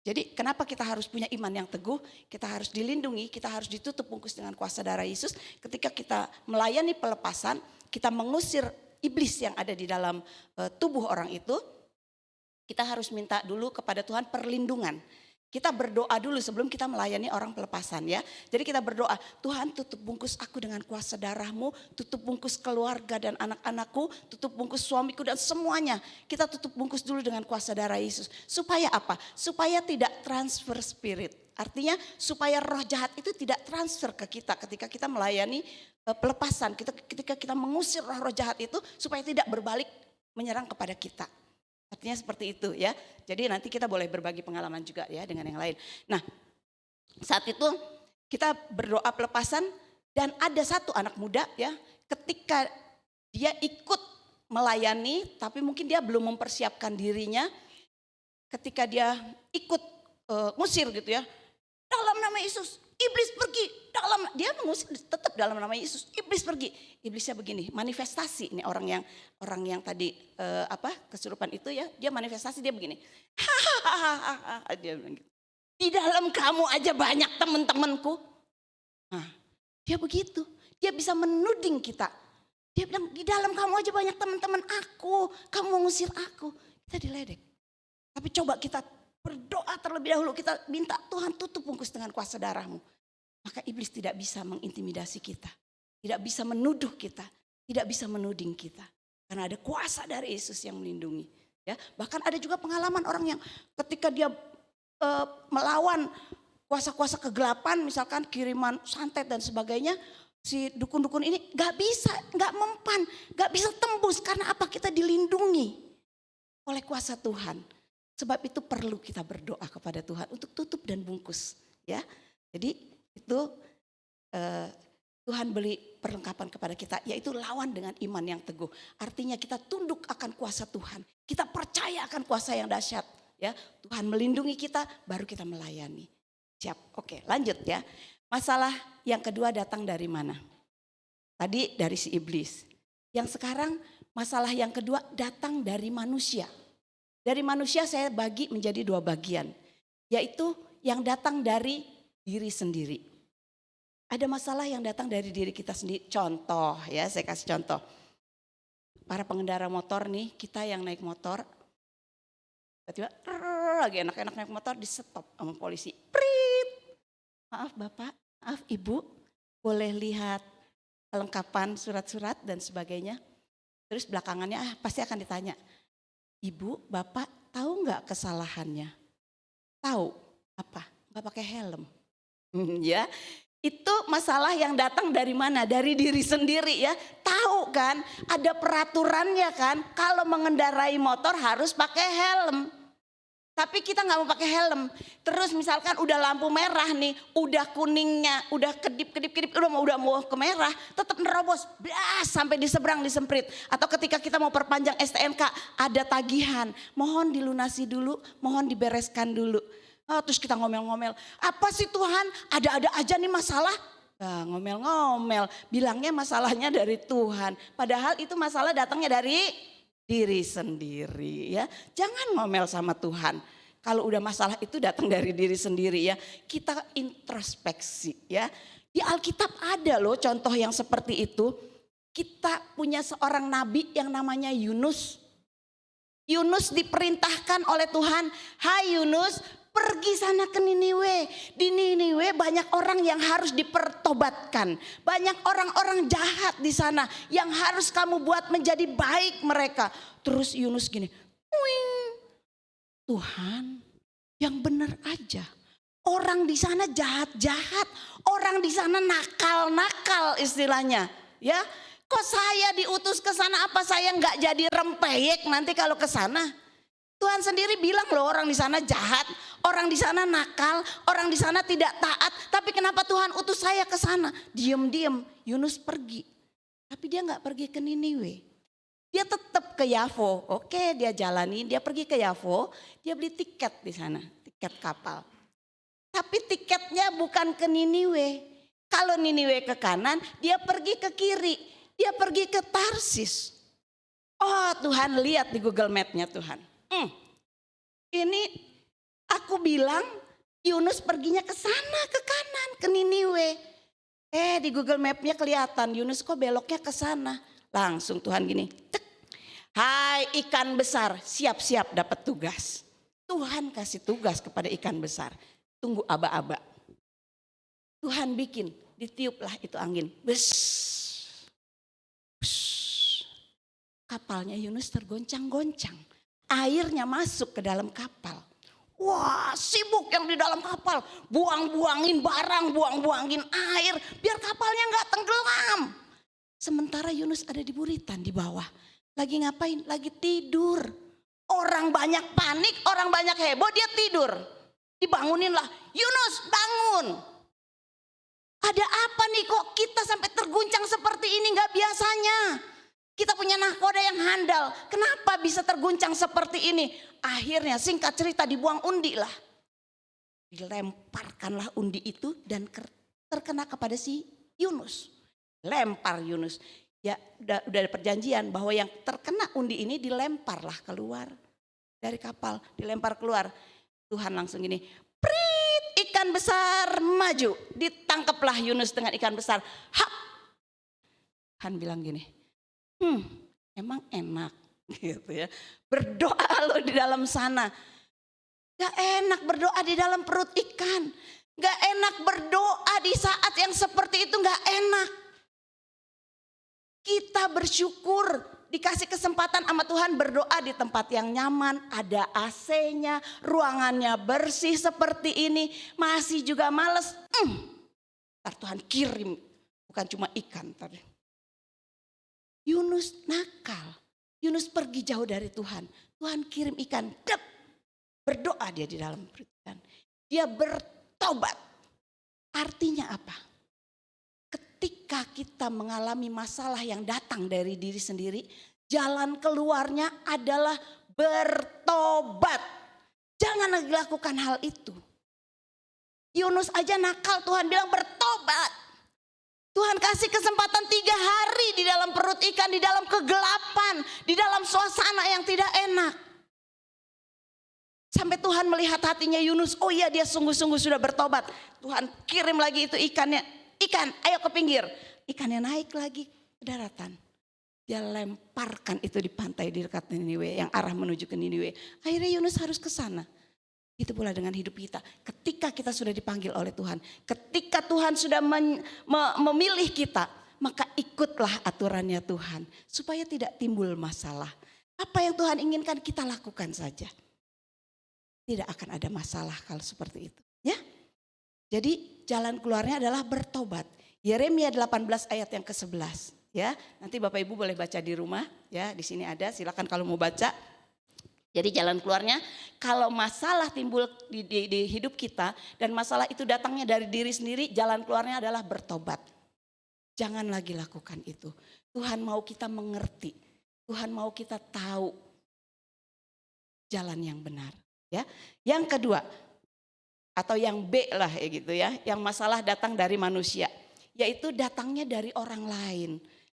Jadi kenapa kita harus punya iman yang teguh, kita harus dilindungi, kita harus ditutup bungkus dengan kuasa darah Yesus. Ketika kita melayani pelepasan, kita mengusir iblis yang ada di dalam tubuh orang itu, kita harus minta dulu kepada Tuhan perlindungan. Kita berdoa dulu sebelum kita melayani orang pelepasan, ya. Jadi kita berdoa, Tuhan tutup bungkus aku dengan kuasa darah-Mu, tutup bungkus keluarga dan anak-anakku, tutup bungkus suamiku dan semuanya. Kita tutup bungkus dulu dengan kuasa darah Yesus. Supaya apa? Supaya tidak transfer spirit. Artinya supaya roh jahat itu tidak transfer ke kita ketika kita melayani pelepasan. Ketika kita mengusir roh-roh jahat itu supaya tidak berbalik menyerang kepada kita. Artinya seperti itu, ya. Jadi nanti kita boleh berbagi pengalaman juga, ya, dengan yang lain. Nah, saat itu kita berdoa pelepasan dan ada satu anak muda, ya, ketika dia ikut melayani tapi mungkin dia belum mempersiapkan dirinya, ketika dia ikut ngusir gitu, ya, dalam nama Yesus iblis pergi, dia mengusir tetap dalam nama Yesus, iblis pergi. Iblisnya begini, manifestasi ini orang yang tadi kesurupan itu, ya, dia manifestasi, dia begini. Dia bilang gitu. Di dalam kamu aja banyak teman-temanku. Nah, dia begitu. Dia bisa menuding kita. Dia bilang di dalam kamu aja banyak teman-teman aku, kamu mengusir aku. Kita diledek. Tapi coba kita berdoa terlebih dahulu, kita minta Tuhan tutup bungkus dengan kuasa darah-Mu. Maka iblis tidak bisa mengintimidasi kita. Tidak bisa menuduh kita. Tidak bisa menuding kita. Karena ada kuasa dari Yesus yang melindungi. Ya, bahkan ada juga pengalaman orang yang ketika dia melawan kuasa-kuasa kegelapan, misalkan kiriman santet dan sebagainya, si dukun-dukun ini gak bisa, gak mempan, gak bisa tembus. Karena apa? Kita dilindungi oleh kuasa Tuhan. Sebab itu perlu kita berdoa kepada Tuhan untuk tutup dan bungkus, ya. Jadi itu Tuhan beri perlengkapan kepada kita, yaitu lawan dengan iman yang teguh. Artinya kita tunduk akan kuasa Tuhan, kita percaya akan kuasa yang dahsyat Ya, Tuhan melindungi kita, baru kita melayani. Siap, oke lanjut ya. Masalah yang kedua datang dari mana? Tadi dari si iblis. Yang sekarang masalah yang kedua datang dari manusia. Dari manusia saya bagi menjadi 2 bagian. Yaitu yang datang dari diri sendiri. Ada masalah yang datang dari diri kita sendiri. Contoh ya, saya kasih contoh. Para pengendara motor nih, kita yang naik motor. Tiba-tiba lagi enak-enak naik motor di stop sama polisi. Prit. Maaf Bapak, maaf Ibu, boleh lihat kelengkapan surat-surat dan sebagainya. Terus belakangannya pasti akan ditanya, Ibu, Bapak tahu nggak kesalahannya? Tahu apa? Nggak pakai helm. Ya, itu masalah yang datang dari mana? Dari diri sendiri ya. Tahu kan, ada peraturannya kan. Kalau mengendarai motor harus pakai helm. Tapi kita nggak mau pakai helm. Terus misalkan udah lampu merah nih, udah kuningnya, udah kedip, udah mau ke merah, tetap nerobos, blas sampai di seberang disemprit. Atau ketika kita mau perpanjang STNK, ada tagihan, mohon dilunasi dulu, mohon dibereskan dulu. Terus kita ngomel-ngomel, apa sih Tuhan? Ada-ada aja nih masalah. Nah, ngomel-ngomel, bilangnya masalahnya dari Tuhan. Padahal itu masalah datangnya dari diri sendiri ya. Jangan ngomel sama Tuhan. Kalau udah masalah itu datang dari diri sendiri ya. Kita introspeksi ya. Di Alkitab ada loh contoh yang seperti itu. Kita punya seorang nabi yang namanya Yunus. Yunus diperintahkan oleh Tuhan, "Hai Yunus, pergi sana ke Niniwe. Di Niniwe banyak orang yang harus dipertobatkan. Banyak orang-orang jahat di sana yang harus kamu buat menjadi baik mereka." Terus Yunus gini, "Wing, Tuhan yang benar aja. Orang di sana jahat-jahat. Orang di sana nakal-nakal istilahnya. Ya, kok saya diutus ke sana, apa saya nggak jadi rempeyek nanti kalau ke sana?" Tuhan sendiri bilang loh orang di sana jahat, orang di sana nakal, orang di sana tidak taat. Tapi kenapa Tuhan utus saya ke sana? Diam-diam Yunus pergi. Tapi dia nggak pergi ke Niniwe. Dia tetap ke Yafo. Oke, dia jalani, dia pergi ke Yafo, dia beli tiket di sana, tiket kapal. Tapi tiketnya bukan ke Niniwe. Kalau Niniwe ke kanan, dia pergi ke kiri. Dia pergi ke Tarsis. Oh, Tuhan lihat di Google Map-nya Tuhan. Ini aku bilang Yunus perginya ke sana, ke kanan, ke Niniwe. Di Google Map-nya kelihatan Yunus kok beloknya ke sana. Langsung Tuhan gini, cek. "Hai ikan besar, siap-siap dapat tugas." Tuhan kasih tugas kepada ikan besar. Tunggu aba-aba. Tuhan bikin, ditiuplah itu angin. Bes. Bes. Kapalnya Yunus tergoncang-goncang. Airnya masuk ke dalam kapal. Wah, sibuk yang di dalam kapal. Buang-buangin barang, buang-buangin air. Biar kapalnya gak tenggelam. Sementara Yunus ada di buritan di bawah. Lagi ngapain? Lagi tidur. Orang banyak panik, orang banyak heboh, dia tidur. Dibanguninlah, "Yunus bangun. Ada apa nih kok kita sampai terguncang seperti ini, gak biasanya. Kita punya nahkoda yang handal. Kenapa bisa terguncang seperti ini?" Akhirnya singkat cerita dibuang undi lah. Dilemparkanlah undi itu dan terkena kepada si Yunus. Lempar Yunus. Ya udah ada perjanjian bahwa yang terkena undi ini dilemparlah keluar dari kapal. Dilempar keluar. Tuhan langsung gini, "Prit, ikan besar maju." Ditangkaplah Yunus dengan ikan besar. Hap. Tuhan bilang gini, emang enak gitu ya. Berdoa lo di dalam sana. Gak enak berdoa di dalam perut ikan. Gak enak berdoa di saat yang seperti itu, gak enak. Kita bersyukur dikasih kesempatan sama Tuhan berdoa di tempat yang nyaman. Ada AC-nya, ruangannya bersih seperti ini. Masih juga males. Ntar Tuhan kirim, bukan cuma ikan tadi. Yunus nakal. Yunus pergi jauh dari Tuhan. Tuhan kirim ikan. Dep. Berdoa dia di dalam perut ikan. Dia bertobat. Artinya apa? Ketika kita mengalami masalah yang datang dari diri sendiri, jalan keluarnya adalah bertobat. Jangan lagi lakukan hal itu. Yunus aja nakal, Tuhan bilang bertobat. Tuhan kasih kesempatan 3 hari di dalam perut ikan, di dalam kegelapan, di dalam suasana yang tidak enak. Sampai Tuhan melihat hatinya Yunus, oh iya dia sungguh-sungguh sudah bertobat. Tuhan kirim lagi itu ikannya, ikan ayo ke pinggir. Ikannya naik lagi ke daratan. Dia lemparkan itu di pantai di dekat Niniwe, yang arah menuju ke Niniwe. Akhirnya Yunus harus ke sana. Itu pula dengan hidup kita. Ketika kita sudah dipanggil oleh Tuhan, ketika Tuhan sudah memilih kita, maka ikutlah aturannya Tuhan supaya tidak timbul masalah. Apa yang Tuhan inginkan kita lakukan saja. Tidak akan ada masalah kalau seperti itu, ya. Jadi jalan keluarnya adalah bertobat. Yeremia 18 ayat yang ke-11, ya. Nanti Bapak Ibu boleh baca di rumah, ya. Di sini ada, silakan kalau mau baca. Jadi jalan keluarnya kalau masalah timbul di hidup kita dan masalah itu datangnya dari diri sendiri, jalan keluarnya adalah bertobat. Jangan lagi lakukan itu. Tuhan mau kita mengerti, Tuhan mau kita tahu jalan yang benar. Ya, yang kedua atau yang B lah ya gitu ya, yang masalah datang dari manusia, yaitu datangnya dari orang lain.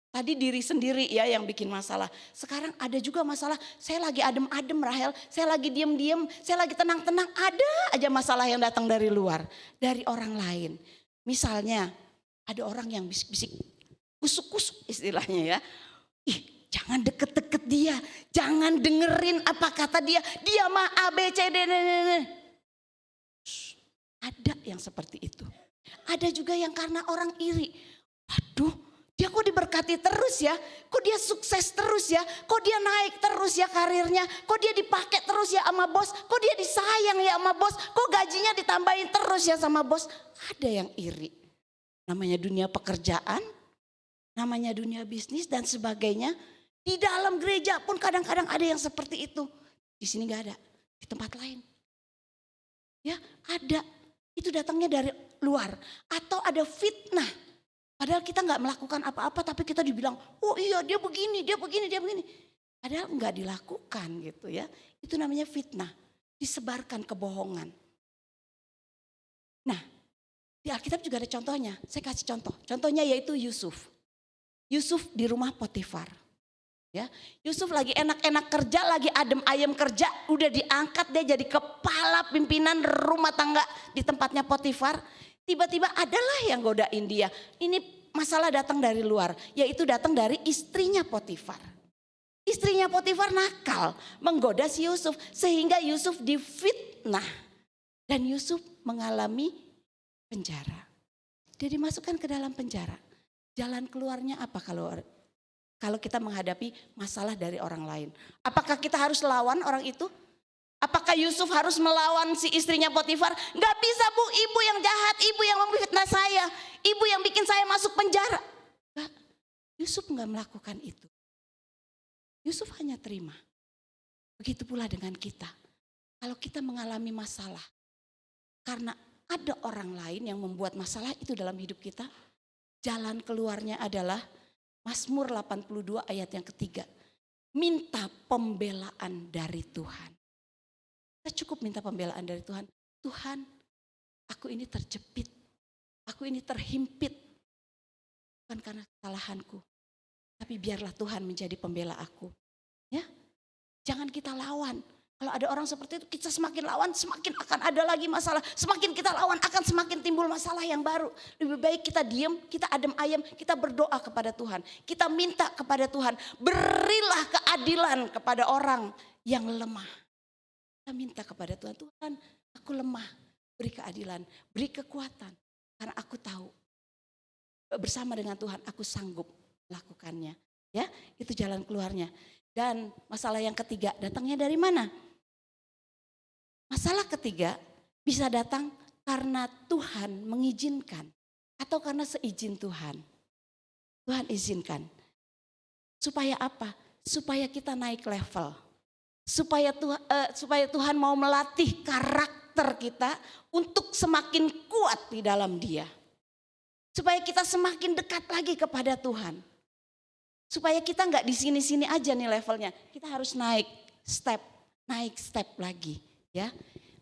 Tadi diri sendiri ya yang bikin masalah. Sekarang ada juga masalah, saya lagi adem-adem Rahel, saya lagi diem-diem, saya lagi tenang-tenang. Ada aja masalah yang datang dari luar, dari orang lain. Misalnya ada orang yang bisik-bisik, kusuk-kusuk istilahnya ya. Ih, jangan deket-deket dia, jangan dengerin apa kata dia. Dia mah A, B, C, D, D. Ada yang seperti itu. Ada juga yang karena orang iri. Waduh, dia kok diberkati terus ya, kok dia sukses terus ya, kok dia naik terus ya karirnya, kok dia dipakai terus ya sama bos, kok dia disayang ya sama bos, kok gajinya ditambahin terus ya sama bos. Ada yang iri. Namanya dunia pekerjaan, namanya dunia bisnis dan sebagainya. Di dalam gereja pun kadang-kadang ada yang seperti itu. Di sini gak ada, di tempat lain. Ya ada, itu datangnya dari luar. Atau ada fitnah. Padahal kita gak melakukan apa-apa tapi kita dibilang, oh iya dia begini, dia begini, dia begini. Padahal gak dilakukan gitu ya. Itu namanya fitnah, disebarkan kebohongan. Nah di Alkitab juga ada contohnya, saya kasih contoh. Contohnya yaitu Yusuf. Yusuf di rumah Potifar. Ya, Yusuf lagi enak-enak kerja, lagi adem ayem kerja, udah diangkat dia jadi kepala pimpinan rumah tangga di tempatnya Potifar. Tiba-tiba adalah yang godain dia. Ini masalah datang dari luar, yaitu datang dari istrinya Potifar. Istrinya Potifar nakal, menggoda si Yusuf sehingga Yusuf difitnah dan Yusuf mengalami penjara. Dia dimasukkan ke dalam penjara. Jalan keluarnya apa kalau kita menghadapi masalah dari orang lain? Apakah kita harus lawan orang itu? Apakah Yusuf harus melawan si istrinya Potifar? Gak bisa bu, ibu yang jahat, ibu yang memfitnah saya, ibu yang bikin saya masuk penjara. Gak, Yusuf gak melakukan itu. Yusuf hanya terima. Begitu pula dengan kita. Kalau kita mengalami masalah, karena ada orang lain yang membuat masalah itu dalam hidup kita, jalan keluarnya adalah Mazmur 82 ayat yang ketiga. Minta pembelaan dari Tuhan. Kita cukup minta pembelaan dari Tuhan. Tuhan, aku ini terjepit. Aku ini terhimpit. Bukan karena kesalahanku. Tapi biarlah Tuhan menjadi pembela aku. Ya, jangan kita lawan. Kalau ada orang seperti itu, kita semakin lawan, semakin akan ada lagi masalah. Semakin kita lawan, akan semakin timbul masalah yang baru. Lebih baik kita diam, kita adem ayem, kita berdoa kepada Tuhan. Kita minta kepada Tuhan, berilah keadilan kepada orang yang lemah. Kita minta kepada Tuhan, Tuhan aku lemah, beri keadilan, beri kekuatan. Karena aku tahu bersama dengan Tuhan aku sanggup melakukannya. Ya, itu jalan keluarnya. Dan masalah yang ketiga datangnya dari mana? Masalah ketiga bisa datang karena Tuhan mengizinkan atau karena seizin Tuhan. Tuhan izinkan. Supaya apa? Supaya kita naik level. Supaya Tuhan mau melatih karakter kita untuk semakin kuat di dalam Dia. Supaya kita semakin dekat lagi kepada Tuhan. Supaya kita nggak di sini-sini aja nih levelnya. Kita harus naik step lagi. Ya,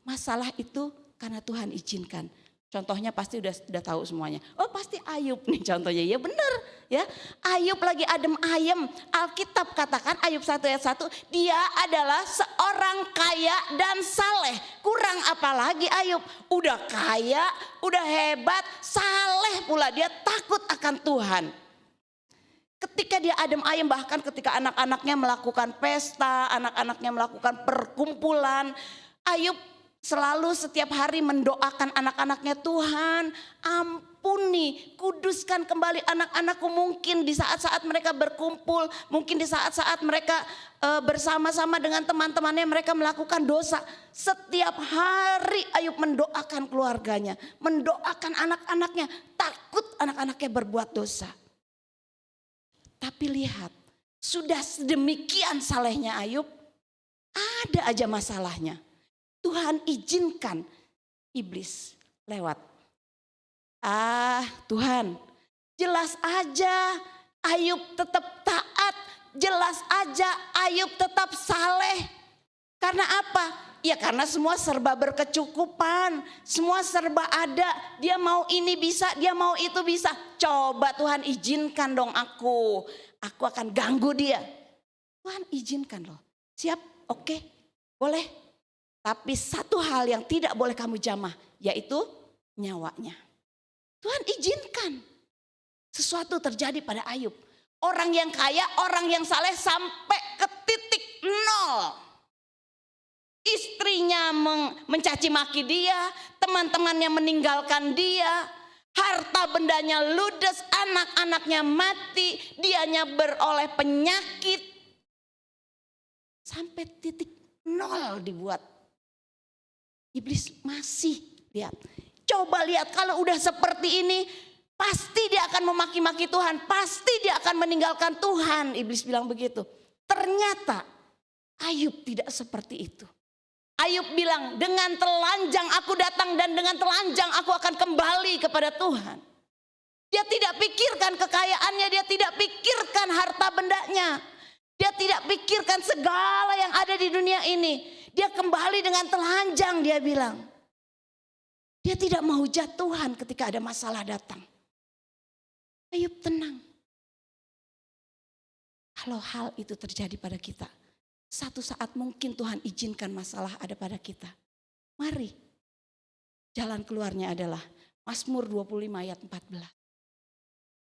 masalah itu karena Tuhan izinkan. Contohnya pasti udah tahu semuanya. Oh pasti Ayub nih contohnya. Ya benar ya. Ayub lagi adem ayem. Alkitab katakan Ayub 1 ayat 1. Dia adalah seorang kaya dan saleh. Kurang apa lagi Ayub. Udah kaya, udah hebat, saleh pula. Dia takut akan Tuhan. Ketika dia adem ayem, bahkan ketika anak-anaknya melakukan pesta, anak-anaknya melakukan perkumpulan. Ayub selalu setiap hari mendoakan anak-anaknya, Tuhan ampuni, kuduskan kembali anak-anakku. Mungkin di saat-saat mereka berkumpul, mungkin di saat-saat mereka bersama-sama dengan teman-temannya mereka melakukan dosa. Setiap hari Ayub mendoakan keluarganya, mendoakan anak-anaknya, takut anak-anaknya berbuat dosa. Tapi lihat, sudah sedemikian salehnya Ayub, ada aja masalahnya. Tuhan izinkan iblis lewat. Tuhan, jelas aja Ayub tetap taat, jelas aja Ayub tetap saleh. Karena apa? Ya karena semua serba berkecukupan, semua serba ada. Dia mau ini bisa, dia mau itu bisa. Coba Tuhan izinkan dong aku akan ganggu dia. Tuhan izinkan loh. Siap? Oke, boleh. Tapi satu hal yang tidak boleh kamu jamah, yaitu nyawanya. Tuhan izinkan sesuatu terjadi pada Ayub. Orang yang kaya, orang yang saleh sampai ke titik nol. Istrinya mencaci maki dia, teman-temannya meninggalkan dia, harta bendanya ludes, anak-anaknya mati, dianya beroleh penyakit. Sampai titik nol dibuat. Iblis masih lihat. Coba lihat kalau udah seperti ini, pasti dia akan memaki-maki Tuhan. Pasti dia akan meninggalkan Tuhan. Iblis bilang begitu. Ternyata Ayub tidak seperti itu. Ayub bilang, dengan telanjang aku datang dan dengan telanjang aku akan kembali kepada Tuhan. Dia tidak pikirkan kekayaannya, dia tidak pikirkan harta bendanya. Dia tidak pikirkan segala yang ada di dunia ini. Dia kembali dengan telanjang, dia bilang. Dia tidak mau jatuhan ketika ada masalah datang. Ayub tenang. Kalau hal itu terjadi pada kita, satu saat mungkin Tuhan izinkan masalah ada pada kita. Mari. Jalan keluarnya adalah Mazmur 25 ayat 14.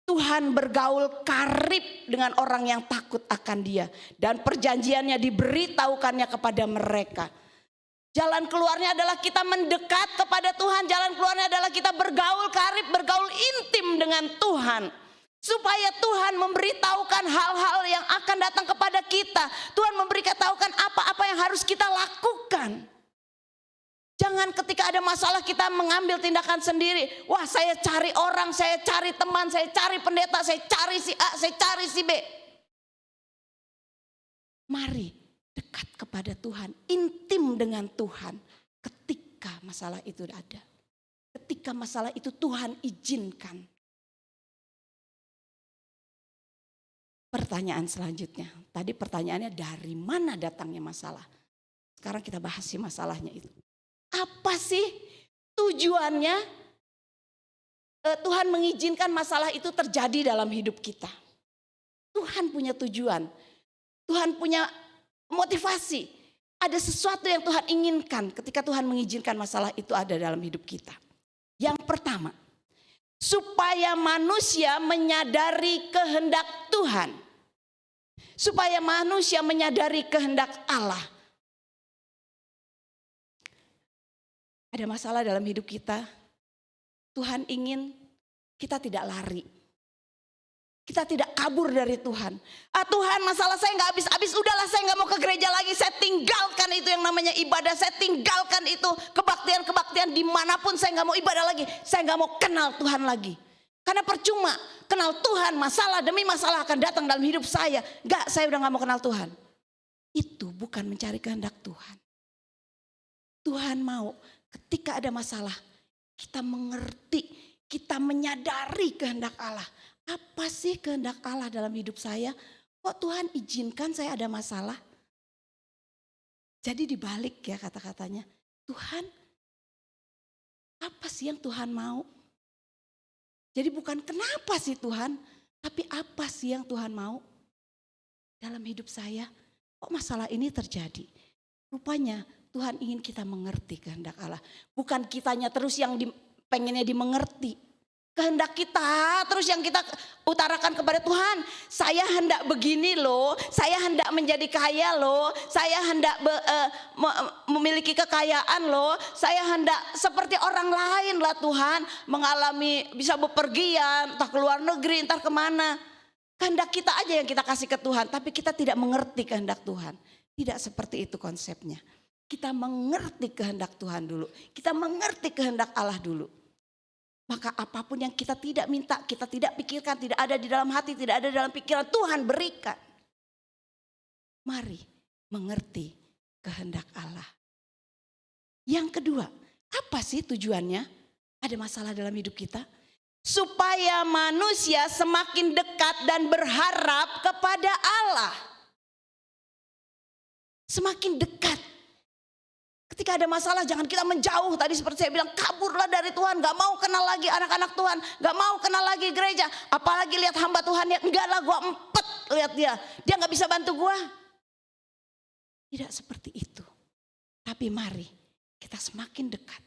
Tuhan bergaul karib dengan orang yang takut akan dia. Dan perjanjiannya diberitahukannya kepada mereka. Jalan keluarnya adalah kita mendekat kepada Tuhan. Jalan keluarnya adalah kita bergaul karib, bergaul intim dengan Tuhan. Supaya Tuhan memberitahukan hal-hal yang akan datang kepada kita. Tuhan memberitahukan apa-apa yang harus kita lakukan. Jangan ketika ada masalah kita mengambil tindakan sendiri. Wah, saya cari orang, saya cari teman, saya cari pendeta, saya cari si A, saya cari si B. Mari dekat kepada Tuhan, intim dengan Tuhan ketika masalah itu ada. Ketika masalah itu Tuhan izinkan. Pertanyaan selanjutnya, tadi pertanyaannya dari mana datangnya masalah? Sekarang kita bahas si masalahnya itu. Apa sih tujuannya Tuhan mengizinkan masalah itu terjadi dalam hidup kita? Tuhan punya tujuan, Tuhan punya motivasi. Ada sesuatu yang Tuhan inginkan ketika Tuhan mengizinkan masalah itu ada dalam hidup kita. Yang pertama, supaya manusia menyadari kehendak Tuhan. Supaya manusia menyadari kehendak Allah. Ada masalah dalam hidup kita, Tuhan ingin kita tidak lari. Kita tidak kabur dari Tuhan. Tuhan, masalah saya gak habis-habis, udahlah saya gak mau ke gereja lagi. Saya tinggalkan itu yang namanya ibadah, saya tinggalkan itu kebaktian-kebaktian dimanapun, saya gak mau ibadah lagi. Saya gak mau kenal Tuhan lagi. Karena percuma kenal Tuhan, masalah demi masalah akan datang dalam hidup saya. Saya udah gak mau kenal Tuhan. Itu bukan mencari kehendak Tuhan. Tuhan mau ketika ada masalah, kita mengerti, kita menyadari kehendak Allah. Apa sih kehendak Allah dalam hidup saya? Kok Tuhan izinkan saya ada masalah? Jadi dibalik ya kata-katanya. Tuhan, apa sih yang Tuhan mau? Jadi bukan kenapa sih Tuhan, tapi apa sih yang Tuhan mau dalam hidup saya? Kok masalah ini terjadi? Rupanya Tuhan ingin kita mengerti kehendak Allah. Bukan kitanya terus yang pengennya dimengerti. Kehendak kita terus yang kita utarakan kepada Tuhan. Saya hendak begini loh, saya hendak menjadi kaya loh, saya hendak memiliki kekayaan loh, saya hendak seperti orang lain lah Tuhan. Mengalami bisa bepergian, entah ke luar negeri, entah kemana. Kehendak kita aja yang kita kasih ke Tuhan, tapi kita tidak mengerti kehendak Tuhan. Tidak seperti itu konsepnya. Kita mengerti kehendak Tuhan dulu, kita mengerti kehendak Allah dulu. Maka apapun yang kita tidak minta, kita tidak pikirkan, tidak ada di dalam hati, tidak ada dalam pikiran, Tuhan berikan. Mari mengerti kehendak Allah. Yang kedua, apa sih tujuannya? Ada masalah dalam hidup kita? Supaya manusia semakin dekat dan berharap kepada Allah. Semakin dekat. Ketika ada masalah jangan kita menjauh. Tadi seperti saya bilang, kaburlah dari Tuhan. Gak mau kenal lagi anak-anak Tuhan. Gak mau kenal lagi gereja. Apalagi lihat hamba Tuhan yang enggak lah, gue empet lihat dia. Dia gak bisa bantu gue. Tidak seperti itu. Tapi mari kita semakin dekat.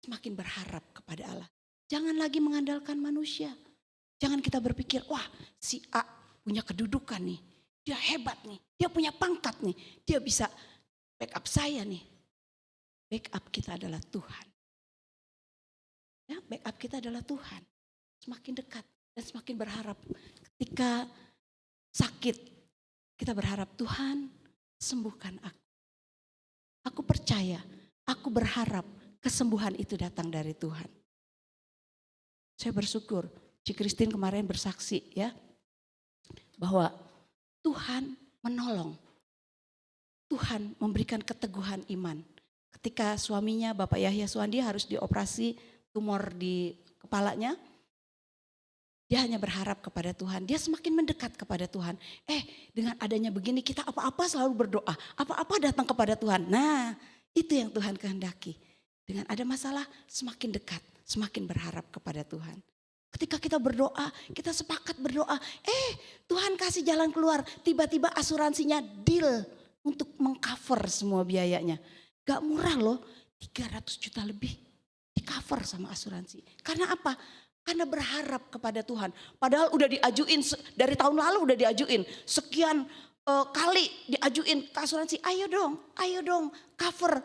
Semakin berharap kepada Allah. Jangan lagi mengandalkan manusia. Jangan kita berpikir, wah si A punya kedudukan nih. Dia hebat nih. Dia punya pangkat nih. Dia bisa backup saya nih. Backup kita adalah Tuhan. Ya, backup kita adalah Tuhan. Semakin dekat dan semakin berharap. Ketika sakit, kita berharap Tuhan sembuhkan aku. Aku percaya, aku berharap kesembuhan itu datang dari Tuhan. Saya bersyukur, Ci Christine kemarin bersaksi ya, bahwa Tuhan menolong. Tuhan memberikan keteguhan iman. Ketika suaminya Bapak Yahya Suwandi harus dioperasi tumor di kepalanya. Dia hanya berharap kepada Tuhan. Dia semakin mendekat kepada Tuhan. Dengan adanya begini kita apa-apa selalu berdoa. Apa-apa datang kepada Tuhan. Nah itu yang Tuhan kehendaki. Dengan ada masalah semakin dekat. Semakin berharap kepada Tuhan. Ketika kita berdoa, kita sepakat berdoa. Tuhan kasih jalan keluar. Tiba-tiba asuransinya deal untuk mengcover semua biayanya. Gak murah loh, 300 juta lebih di cover sama asuransi. Karena apa? Karena berharap kepada Tuhan. Padahal udah diajuin, dari tahun lalu udah diajuin. Sekian kali diajuin ke asuransi. Ayo dong, cover.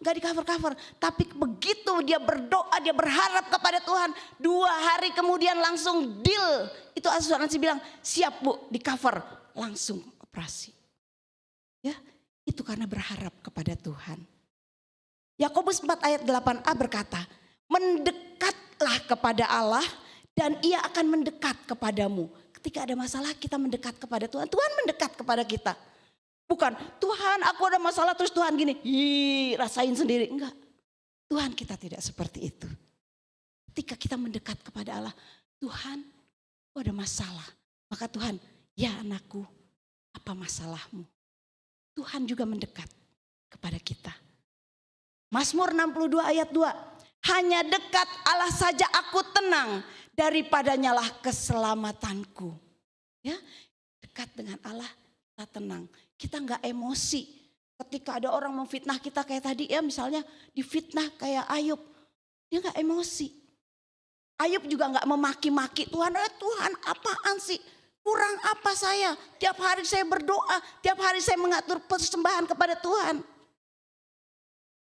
Gak di cover. Tapi begitu dia berdoa, dia berharap kepada Tuhan. 2 hari kemudian langsung deal. Itu asuransi bilang, siap Bu, di cover. Langsung operasi. Ya. Itu karena berharap kepada Tuhan. Yakobus 4 ayat 8a berkata, mendekatlah kepada Allah dan ia akan mendekat kepadamu. Ketika ada masalah kita mendekat kepada Tuhan. Tuhan mendekat kepada kita. Bukan Tuhan aku ada masalah terus Tuhan gini. Rasain sendiri. Enggak. Tuhan kita tidak seperti itu. Ketika kita mendekat kepada Allah. Tuhan aku ada masalah. Maka Tuhan ya anakku apa masalahmu? Tuhan juga mendekat kepada kita. Mazmur 62 ayat 2. Hanya dekat Allah saja aku tenang. Daripadanya lah keselamatanku. Ya, dekat dengan Allah kita tenang. Kita enggak emosi. Ketika ada orang memfitnah kita kayak tadi ya misalnya difitnah kayak Ayub. Dia enggak emosi. Ayub juga enggak memaki-maki Tuhan. Tuhan apaan sih? Kurang apa saya? Tiap hari saya berdoa, tiap hari saya mengatur persembahan kepada Tuhan.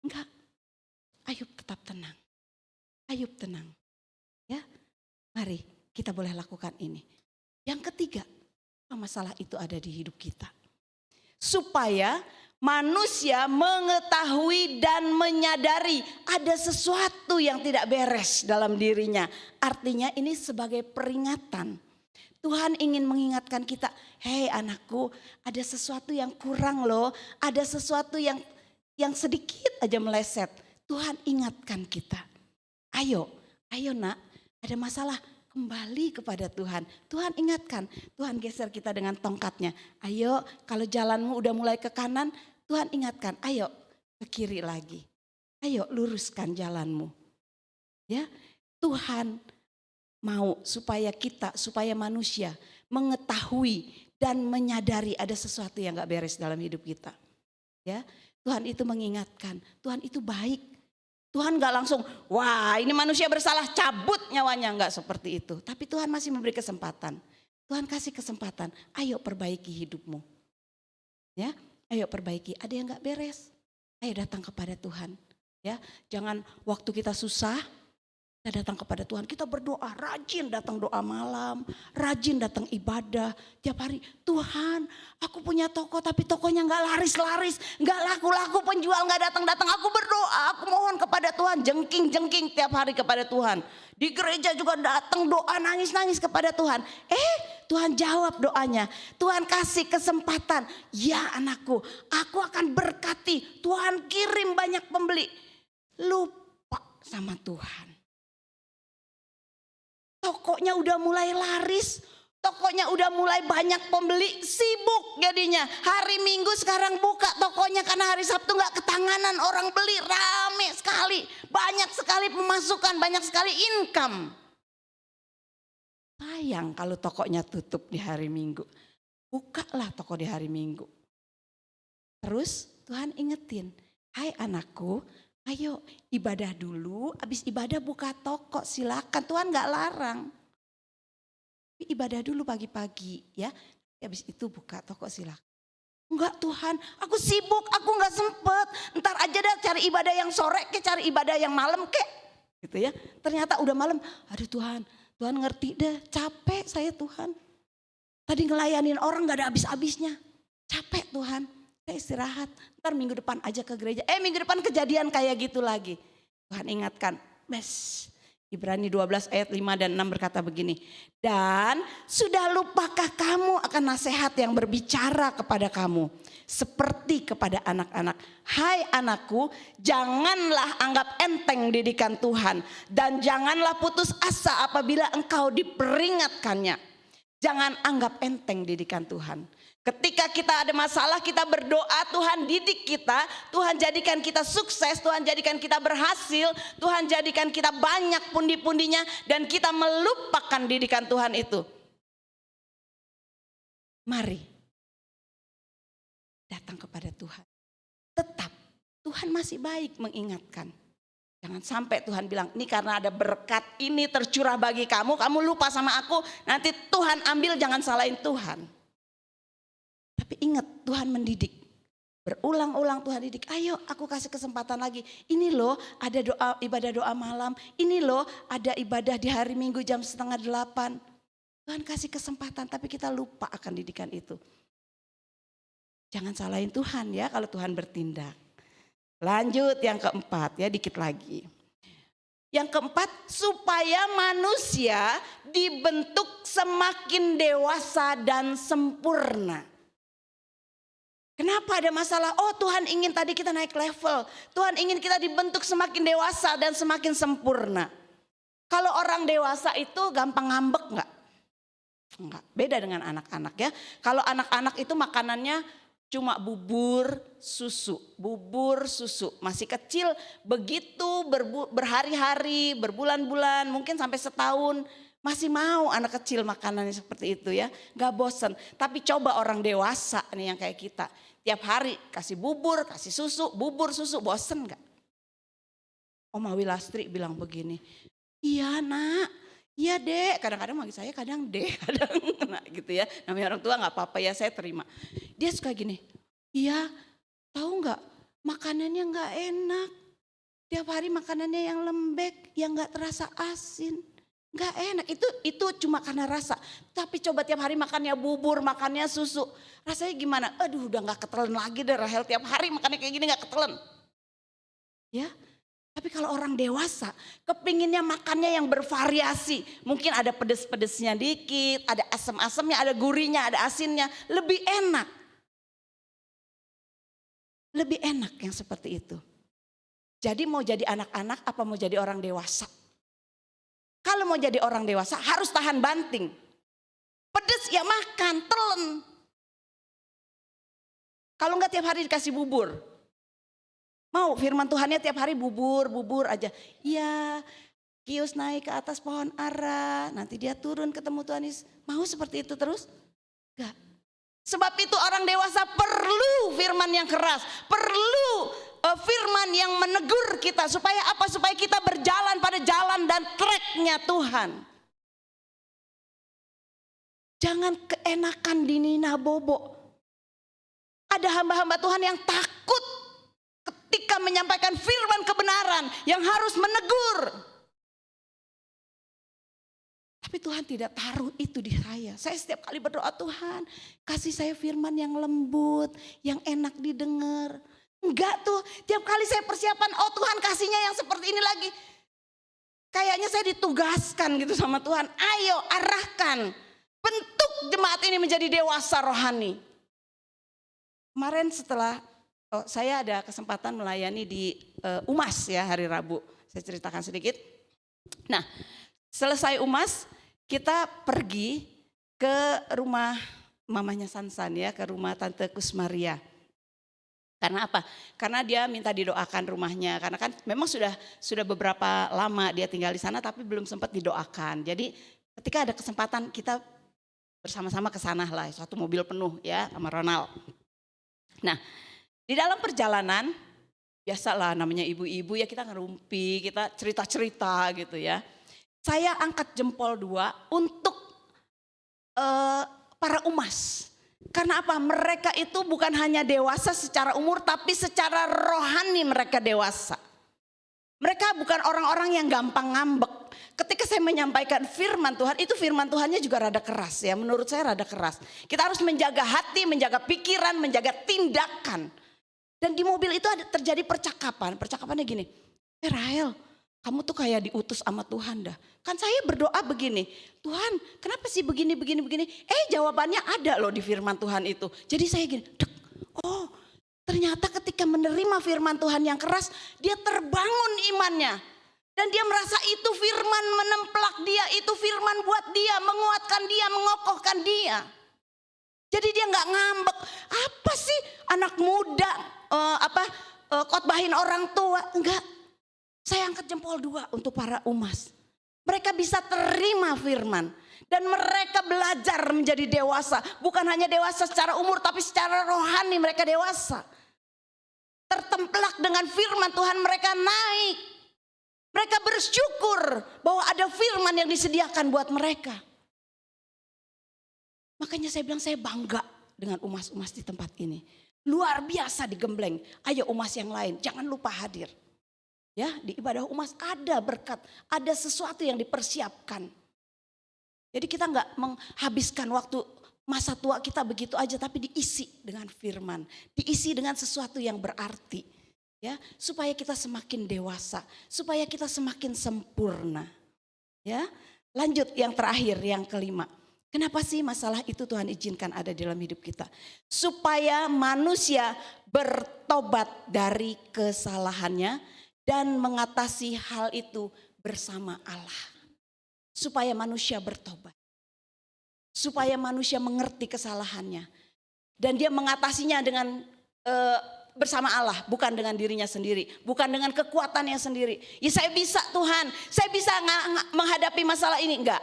Enggak. Ayub tetap tenang. Ayub tenang. Ya. Mari kita boleh lakukan ini. Yang ketiga, masalah itu ada di hidup kita. Supaya manusia mengetahui dan menyadari ada sesuatu yang tidak beres dalam dirinya. Artinya ini sebagai peringatan. Tuhan ingin mengingatkan kita, hei anakku ada sesuatu yang kurang loh. Ada sesuatu yang sedikit aja meleset. Tuhan ingatkan kita. Ayo nak ada masalah kembali kepada Tuhan. Tuhan ingatkan, Tuhan geser kita dengan tongkatnya. Ayo kalau jalanmu udah mulai ke kanan Tuhan ingatkan, ayo ke kiri lagi. Ayo luruskan jalanmu. Ya, Tuhan mau supaya manusia mengetahui dan menyadari ada sesuatu yang gak beres dalam hidup kita. Ya, Tuhan itu mengingatkan, Tuhan itu baik. Tuhan gak langsung, wah ini manusia bersalah, cabut nyawanya. Gak seperti itu. Tapi Tuhan masih memberi kesempatan. Tuhan kasih kesempatan, ayo perbaiki hidupmu. Ya, ayo perbaiki, ada yang gak beres. Ayo datang kepada Tuhan. Ya, jangan waktu kita susah, kita datang kepada Tuhan. Kita berdoa, rajin datang doa malam, rajin datang ibadah tiap hari. Tuhan, aku punya toko tapi tokonya gak laris-laris, gak laku-laku, penjual gak datang-datang. Aku berdoa, aku mohon kepada Tuhan, jengking-jengking tiap hari kepada Tuhan. Di gereja juga datang doa, nangis-nangis kepada Tuhan. Tuhan jawab doanya. Tuhan kasih kesempatan. Ya anakku, aku akan berkati. Tuhan kirim banyak pembeli. Lupa sama Tuhan. Tokonya udah mulai laris. Tokonya udah mulai banyak pembeli. Sibuk jadinya. Hari Minggu sekarang buka tokonya karena hari Sabtu gak ketanganan. Orang beli rame sekali. Banyak sekali pemasukan, banyak sekali income. Sayang kalau tokonya tutup di hari Minggu. Bukalah toko di hari Minggu. Terus Tuhan ingetin, hai anakku, ayo ibadah dulu, habis ibadah buka toko, silakan, Tuhan gak larang. Ibadah dulu pagi-pagi ya, habis itu buka toko silakan. Enggak Tuhan, aku sibuk, aku gak sempet, ntar aja dah cari ibadah yang sore cari ibadah yang malam gitu ya. Ternyata udah malam, aduh Tuhan ngerti deh, capek saya Tuhan. Tadi ngelayanin orang gak ada habis-habisnya, capek Tuhan. Saya istirahat, ntar minggu depan aja ke gereja. Minggu depan kejadian kayak gitu lagi. Tuhan ingatkan, Ibrani 12 ayat 5 dan 6 berkata begini. Dan sudah lupakah kamu akan nasihat yang berbicara kepada kamu. Seperti kepada anak-anak. Hai anakku, janganlah anggap enteng didikan Tuhan. Dan janganlah putus asa apabila engkau diperingatkannya. Jangan anggap enteng didikan Tuhan. Ketika kita ada masalah, kita berdoa, Tuhan didik kita, Tuhan jadikan kita sukses, Tuhan jadikan kita berhasil, Tuhan jadikan kita banyak pundi-pundinya, dan kita melupakan didikan Tuhan itu. Mari datang kepada Tuhan. Tetap Tuhan masih baik mengingatkan. Jangan sampai Tuhan bilang, ini karena ada berkat ini tercurah bagi kamu, kamu lupa sama aku, nanti Tuhan ambil, jangan salahin Tuhan. Tapi ingat Tuhan mendidik. Berulang-ulang Tuhan didik. Ayo aku kasih kesempatan lagi. Ini loh ada ibadah doa malam. Ini loh ada ibadah di hari Minggu jam 7:30. Tuhan kasih kesempatan tapi kita lupa akan didikan itu. Jangan salahin Tuhan ya kalau Tuhan bertindak. Lanjut yang keempat ya, dikit lagi. Yang keempat, supaya manusia dibentuk semakin dewasa dan sempurna. Kenapa ada masalah? Oh Tuhan ingin tadi kita naik level. Tuhan ingin kita dibentuk semakin dewasa dan semakin sempurna. Kalau orang dewasa itu gampang ngambek enggak? Enggak, beda dengan anak-anak ya. Kalau anak-anak itu makanannya cuma bubur susu. Masih kecil begitu berhari-hari, berbulan-bulan, mungkin sampai setahun. Masih mau anak kecil makanannya seperti itu ya. Gak bosen. Tapi coba orang dewasa nih yang kayak kita. Tiap hari kasih bubur, kasih susu, bubur susu, bosen gak? Oma Wilastri bilang begini. Iya nak, iya dek. Kadang-kadang manggil saya kadang dek, kadang nak gitu ya. Namanya orang tua gak apa-apa ya, saya terima. Dia suka gini, iya tahu gak makanannya gak enak. Tiap hari makanannya yang lembek, yang gak terasa asin. Gak enak, itu cuma karena rasa. Tapi coba tiap hari makannya bubur, makannya susu. Rasanya gimana? Aduh udah gak ketelen lagi deh Rahel, tiap hari makannya kayak gini gak ketelen. Ya, tapi kalau orang dewasa kepinginnya makannya yang bervariasi. Mungkin ada pedes-pedesnya dikit, ada asam-asamnya, ada gurihnya, ada asinnya. Lebih enak. Lebih enak yang seperti itu. Jadi mau jadi anak-anak apa mau jadi orang dewasa? Kalau mau jadi orang dewasa harus tahan banting. Pedes ya makan, telen. Kalau enggak tiap hari dikasih bubur. Mau firman Tuhannya tiap hari bubur aja. Iya, Kius naik ke atas pohon ara, nanti dia turun ketemu Tuhan Yesus. Mau seperti itu terus? Enggak. Sebab itu orang dewasa perlu firman yang keras, perlu firman yang menegur kita. Supaya apa? Supaya kita berjalan pada jalan dan tracknya Tuhan. Jangan keenakan di Nina Bobo. Ada hamba-hamba Tuhan yang takut ketika menyampaikan firman kebenaran yang harus menegur. Tapi Tuhan tidak taruh itu di saya. Saya setiap kali berdoa, Tuhan kasih saya firman yang lembut, yang enak didengar. Enggak tuh, tiap kali saya persiapan, oh Tuhan kasihnya yang seperti ini lagi. Kayaknya saya ditugaskan gitu sama Tuhan. Ayo arahkan, bentuk jemaat ini menjadi dewasa rohani. Kemarin setelah saya ada kesempatan melayani di UMAS ya hari Rabu. Saya ceritakan sedikit. Nah, selesai UMAS, kita pergi ke rumah mamanya Sansan ya, ke rumah Tante Kusmaria. Karena apa? Karena dia minta didoakan rumahnya. Karena kan memang sudah beberapa lama dia tinggal di sana tapi belum sempat didoakan. Jadi ketika ada kesempatan kita bersama-sama ke sana lah, satu mobil penuh ya sama Ronald. Nah, di dalam perjalanan biasalah namanya ibu-ibu ya, kita ngerumpi, kita cerita-cerita gitu ya. Saya angkat jempol 2 untuk para umas. Karena apa? Mereka itu bukan hanya dewasa secara umur, tapi secara rohani mereka dewasa. Mereka bukan orang-orang yang gampang ngambek. Ketika saya menyampaikan firman Tuhan, itu firman Tuhannya juga rada keras ya. Menurut saya rada keras. Kita harus menjaga hati, menjaga pikiran, menjaga tindakan. Dan di mobil itu ada terjadi percakapan. Percakapannya gini, Rahel, kamu tuh kayak diutus sama Tuhan dah. Kan saya berdoa begini, Tuhan kenapa sih begini. Jawabannya ada loh di firman Tuhan itu. Jadi saya gini, oh ternyata ketika menerima firman Tuhan yang keras, dia terbangun imannya. Dan dia merasa itu firman menemplak dia, itu firman buat dia, menguatkan dia, mengokohkan dia. Jadi dia gak ngambek, apa sih anak muda khotbahin orang tua, enggak. Saya angkat jempol 2 untuk para umas. Mereka bisa terima firman. Dan mereka belajar menjadi dewasa. Bukan hanya dewasa secara umur, tapi secara rohani mereka dewasa. Tertemplak dengan firman Tuhan, mereka naik. Mereka bersyukur bahwa ada firman yang disediakan buat mereka. Makanya saya bilang saya bangga dengan umas-umas di tempat ini. Luar biasa digembleng. Ayo umas yang lain, jangan lupa hadir. Ya, di ibadah umas ada berkat, ada sesuatu yang dipersiapkan. Jadi kita enggak menghabiskan waktu masa tua kita begitu aja, tapi diisi dengan firman, diisi dengan sesuatu yang berarti. Ya, supaya kita semakin dewasa, supaya kita semakin sempurna. Ya, lanjut yang terakhir, yang kelima. Kenapa sih masalah itu Tuhan izinkan ada dalam hidup kita? Supaya manusia bertobat dari kesalahannya dan mengatasi hal itu bersama Allah. Supaya manusia bertobat. Supaya manusia mengerti kesalahannya. Dan dia mengatasinya dengan bersama Allah. Bukan dengan dirinya sendiri. Bukan dengan kekuatannya sendiri. Ya saya bisa Tuhan. Saya bisa menghadapi masalah ini. Enggak.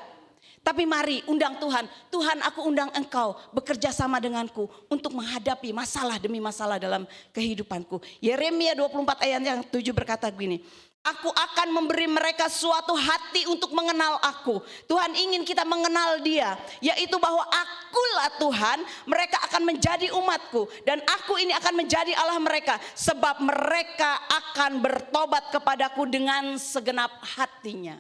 Tapi mari undang Tuhan. Tuhan aku undang engkau bekerja sama denganku untuk menghadapi masalah demi masalah dalam kehidupanku. Yeremia 24 ayat yang 7 berkata begini. Aku akan memberi mereka suatu hati untuk mengenal aku. Tuhan ingin kita mengenal dia. Yaitu bahwa akulah Tuhan, mereka akan menjadi umatku. Dan aku ini akan menjadi Allah mereka. Sebab mereka akan bertobat kepadaku dengan segenap hatinya.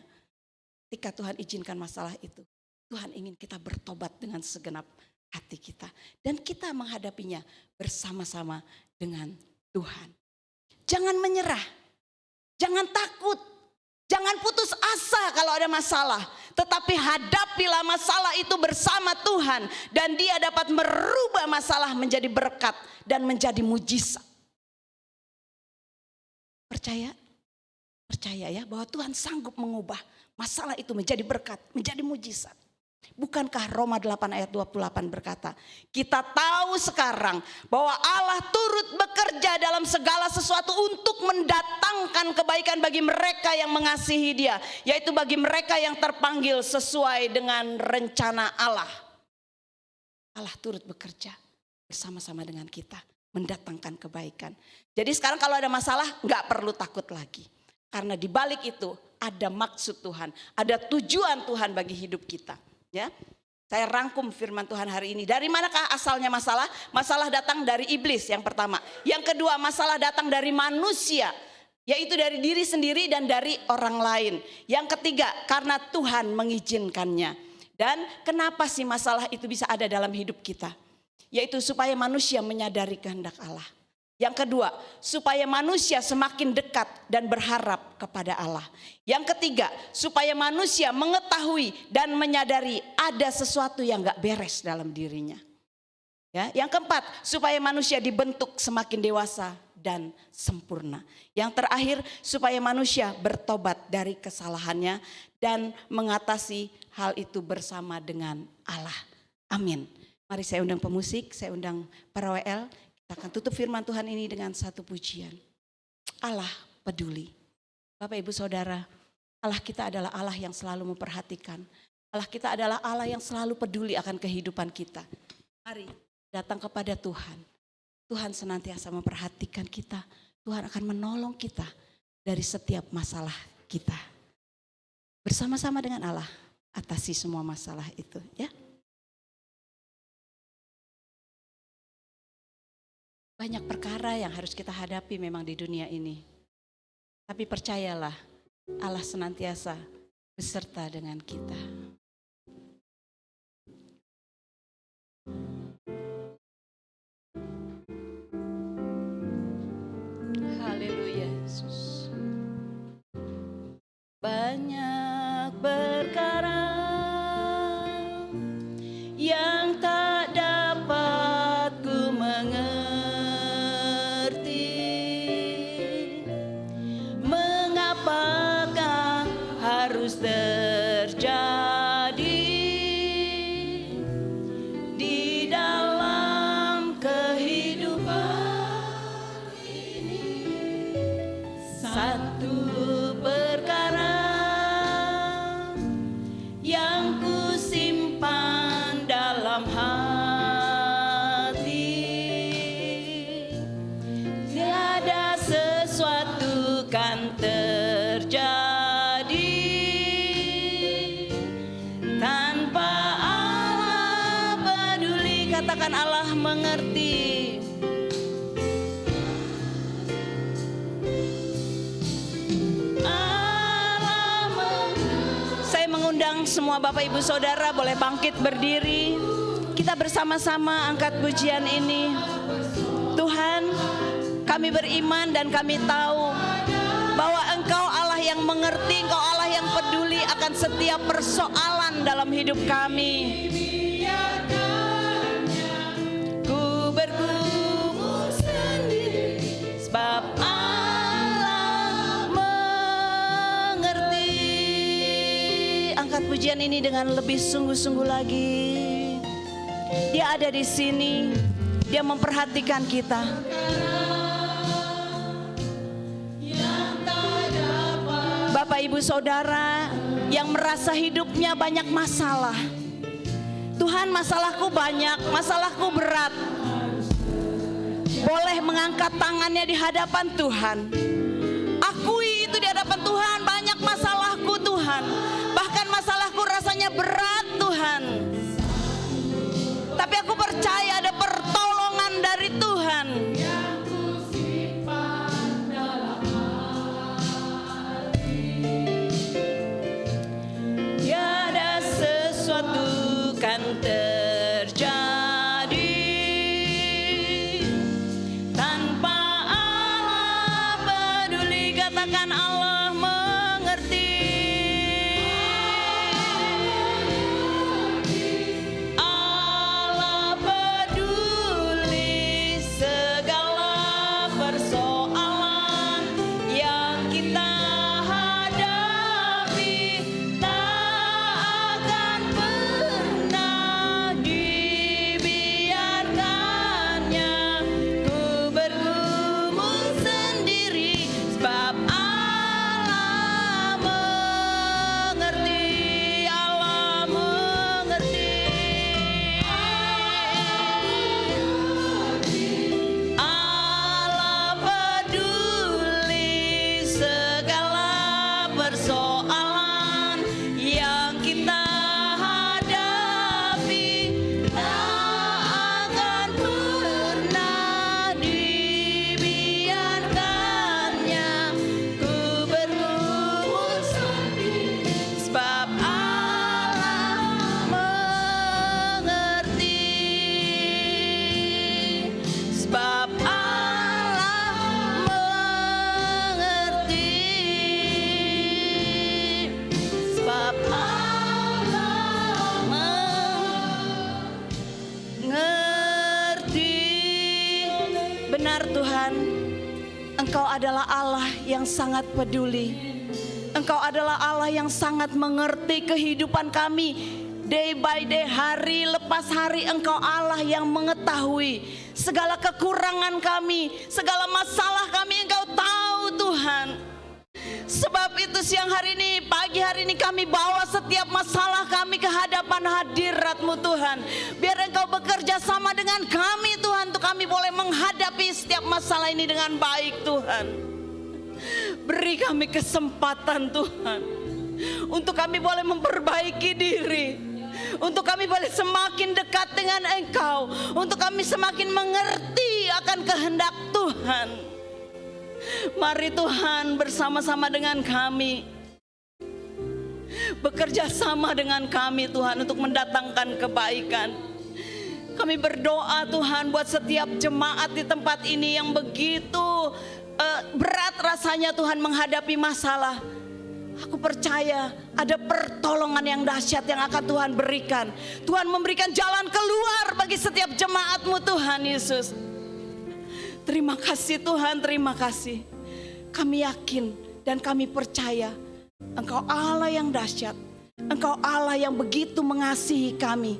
Ketika Tuhan izinkan masalah itu, Tuhan ingin kita bertobat dengan segenap hati kita. Dan kita menghadapinya bersama-sama dengan Tuhan. Jangan menyerah, jangan takut, jangan putus asa kalau ada masalah. Tetapi hadapilah masalah itu bersama Tuhan. Dan dia dapat merubah masalah menjadi berkat dan menjadi mujizat. Percaya? Percaya ya bahwa Tuhan sanggup mengubah masalah itu menjadi berkat, menjadi mujizat. Bukankah Roma 8 ayat 28 berkata, kita tahu sekarang bahwa Allah turut bekerja dalam segala sesuatu untuk mendatangkan kebaikan bagi mereka yang mengasihi Dia, yaitu bagi mereka yang terpanggil sesuai dengan rencana Allah. Allah turut bekerja bersama-sama dengan kita, mendatangkan kebaikan. Jadi sekarang kalau ada masalah nggak perlu takut lagi. Karena di balik itu ada maksud Tuhan, ada tujuan Tuhan bagi hidup kita. Ya, saya rangkum firman Tuhan hari ini. Dari manakah asalnya masalah? Masalah datang dari iblis yang pertama. Yang kedua, masalah datang dari manusia, yaitu dari diri sendiri dan dari orang lain. Yang ketiga, karena Tuhan mengizinkannya. Dan kenapa sih masalah itu bisa ada dalam hidup kita? Yaitu supaya manusia menyadari kehendak Allah. Yang kedua, supaya manusia semakin dekat dan berharap kepada Allah. Yang ketiga, supaya manusia mengetahui dan menyadari ada sesuatu yang gak beres dalam dirinya. Ya, yang keempat, supaya manusia dibentuk semakin dewasa dan sempurna. Yang terakhir, supaya manusia bertobat dari kesalahannya dan mengatasi hal itu bersama dengan Allah. Amin. Mari saya undang pemusik, saya undang para WL. Kita akan tutup firman Tuhan ini dengan satu pujian. Allah peduli. Bapak Ibu Saudara, Allah kita adalah Allah yang selalu memperhatikan. Allah kita adalah Allah yang selalu peduli akan kehidupan kita. Mari datang kepada Tuhan. Tuhan senantiasa memperhatikan kita. Tuhan akan menolong kita dari setiap masalah kita. Bersama-sama dengan Allah atasi semua masalah itu, ya. Banyak perkara yang harus kita hadapi memang di dunia ini. Tapi percayalah, Allah senantiasa beserta dengan kita. Haleluya Yesus. Banyak perkara yang tak dapat ku mengerti. Mengapakah harus terjadi di dalam kehidupan ini? Satu perkara yang ku simpan dalam hati, tiada sesuatu kan terjadi tanpa Allah peduli. Katakan Allah mengerti. Saya mengundang semua Bapak Ibu Saudara boleh bangkit berdiri. Kita bersama-sama angkat pujian ini. Tuhan, kami beriman dan kami tahu bahwa Engkau Allah yang mengerti, Engkau Allah yang peduli akan setiap persoalan dalam hidup kami. Ku bergumul sendiri sebab Allah mengerti. Angkat pujian ini dengan lebih sungguh-sungguh lagi. Dia ada di sini, Dia memperhatikan kita. Bapak Ibu Saudara yang merasa hidupnya banyak masalah. Tuhan, masalahku banyak, masalahku berat. Boleh mengangkat tangannya di hadapan Tuhan. Akui itu di hadapan Tuhan, banyak masalahku Tuhan. Bahkan masalahku rasanya berat Tuhan. Tapi aku percaya ada pertolongan dari Tuhan. Tiada sesuatu kan terjadi tanpa Allah peduli. Katakan Allah mengerti. Benar Tuhan, Engkau adalah Allah yang sangat peduli. Engkau adalah Allah yang sangat mengerti kehidupan kami. Day by day, hari lepas hari, Engkau Allah yang mengetahui segala kekurangan kami, segala masalah kami, Engkau tahu Tuhan. Sebab itu siang hari ini, pagi hari ini kami bawa setiap masalah kami ke hadapan hadirat-Mu Tuhan. Biar Engkau bekerja sama dengan kami Tuhan, untuk kami boleh menghadapi setiap masalah ini dengan baik Tuhan. Beri kami kesempatan Tuhan, untuk kami boleh memperbaiki diri, untuk kami boleh semakin dekat dengan Engkau, untuk kami semakin mengerti akan kehendak Tuhan. Mari Tuhan bersama-sama dengan kami, bekerja sama dengan kami Tuhan untuk mendatangkan kebaikan. Kami berdoa Tuhan buat setiap jemaat di tempat ini yang begitu berat rasanya Tuhan menghadapi masalah. Aku percaya ada pertolongan yang dahsyat yang akan Tuhan berikan. Tuhan memberikan jalan keluar bagi setiap jemaat-Mu Tuhan Yesus. Terima kasih Tuhan, terima kasih. Kami yakin dan kami percaya Engkau Allah yang dahsyat. Engkau Allah yang begitu mengasihi kami,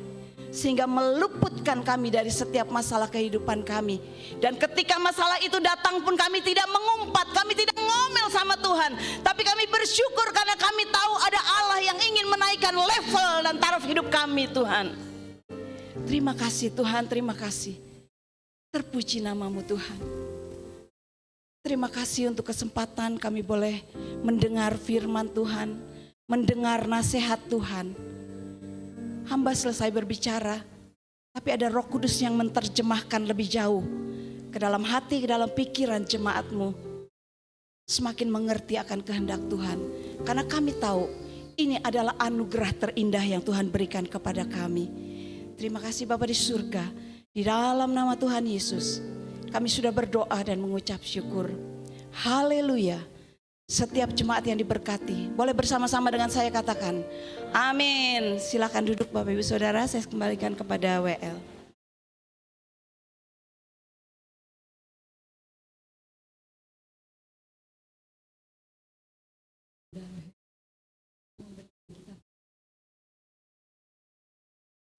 sehingga meluputkan kami dari setiap masalah kehidupan kami. Dan ketika masalah itu datang pun kami tidak mengumpat, kami tidak ngomel sama Tuhan. Tapi kami bersyukur karena kami tahu ada Allah yang ingin menaikkan level dan taraf hidup kami Tuhan. Terima kasih Tuhan, terima kasih. Terpuji nama-Mu Tuhan. Terima kasih untuk kesempatan kami boleh mendengar firman Tuhan, mendengar nasihat Tuhan. Hamba selesai berbicara, tapi ada Roh Kudus yang menerjemahkan lebih jauh ke dalam hati, ke dalam pikiran jemaat-Mu. Semakin mengerti akan kehendak Tuhan. Karena kami tahu ini adalah anugerah terindah yang Tuhan berikan kepada kami. Terima kasih Bapa di surga. Di dalam nama Tuhan Yesus, kami sudah berdoa dan mengucap syukur. Haleluya. Setiap jemaat yang diberkati, boleh bersama-sama dengan saya katakan, amin. Silakan duduk Bapak Ibu Saudara, saya kembalikan kepada WL.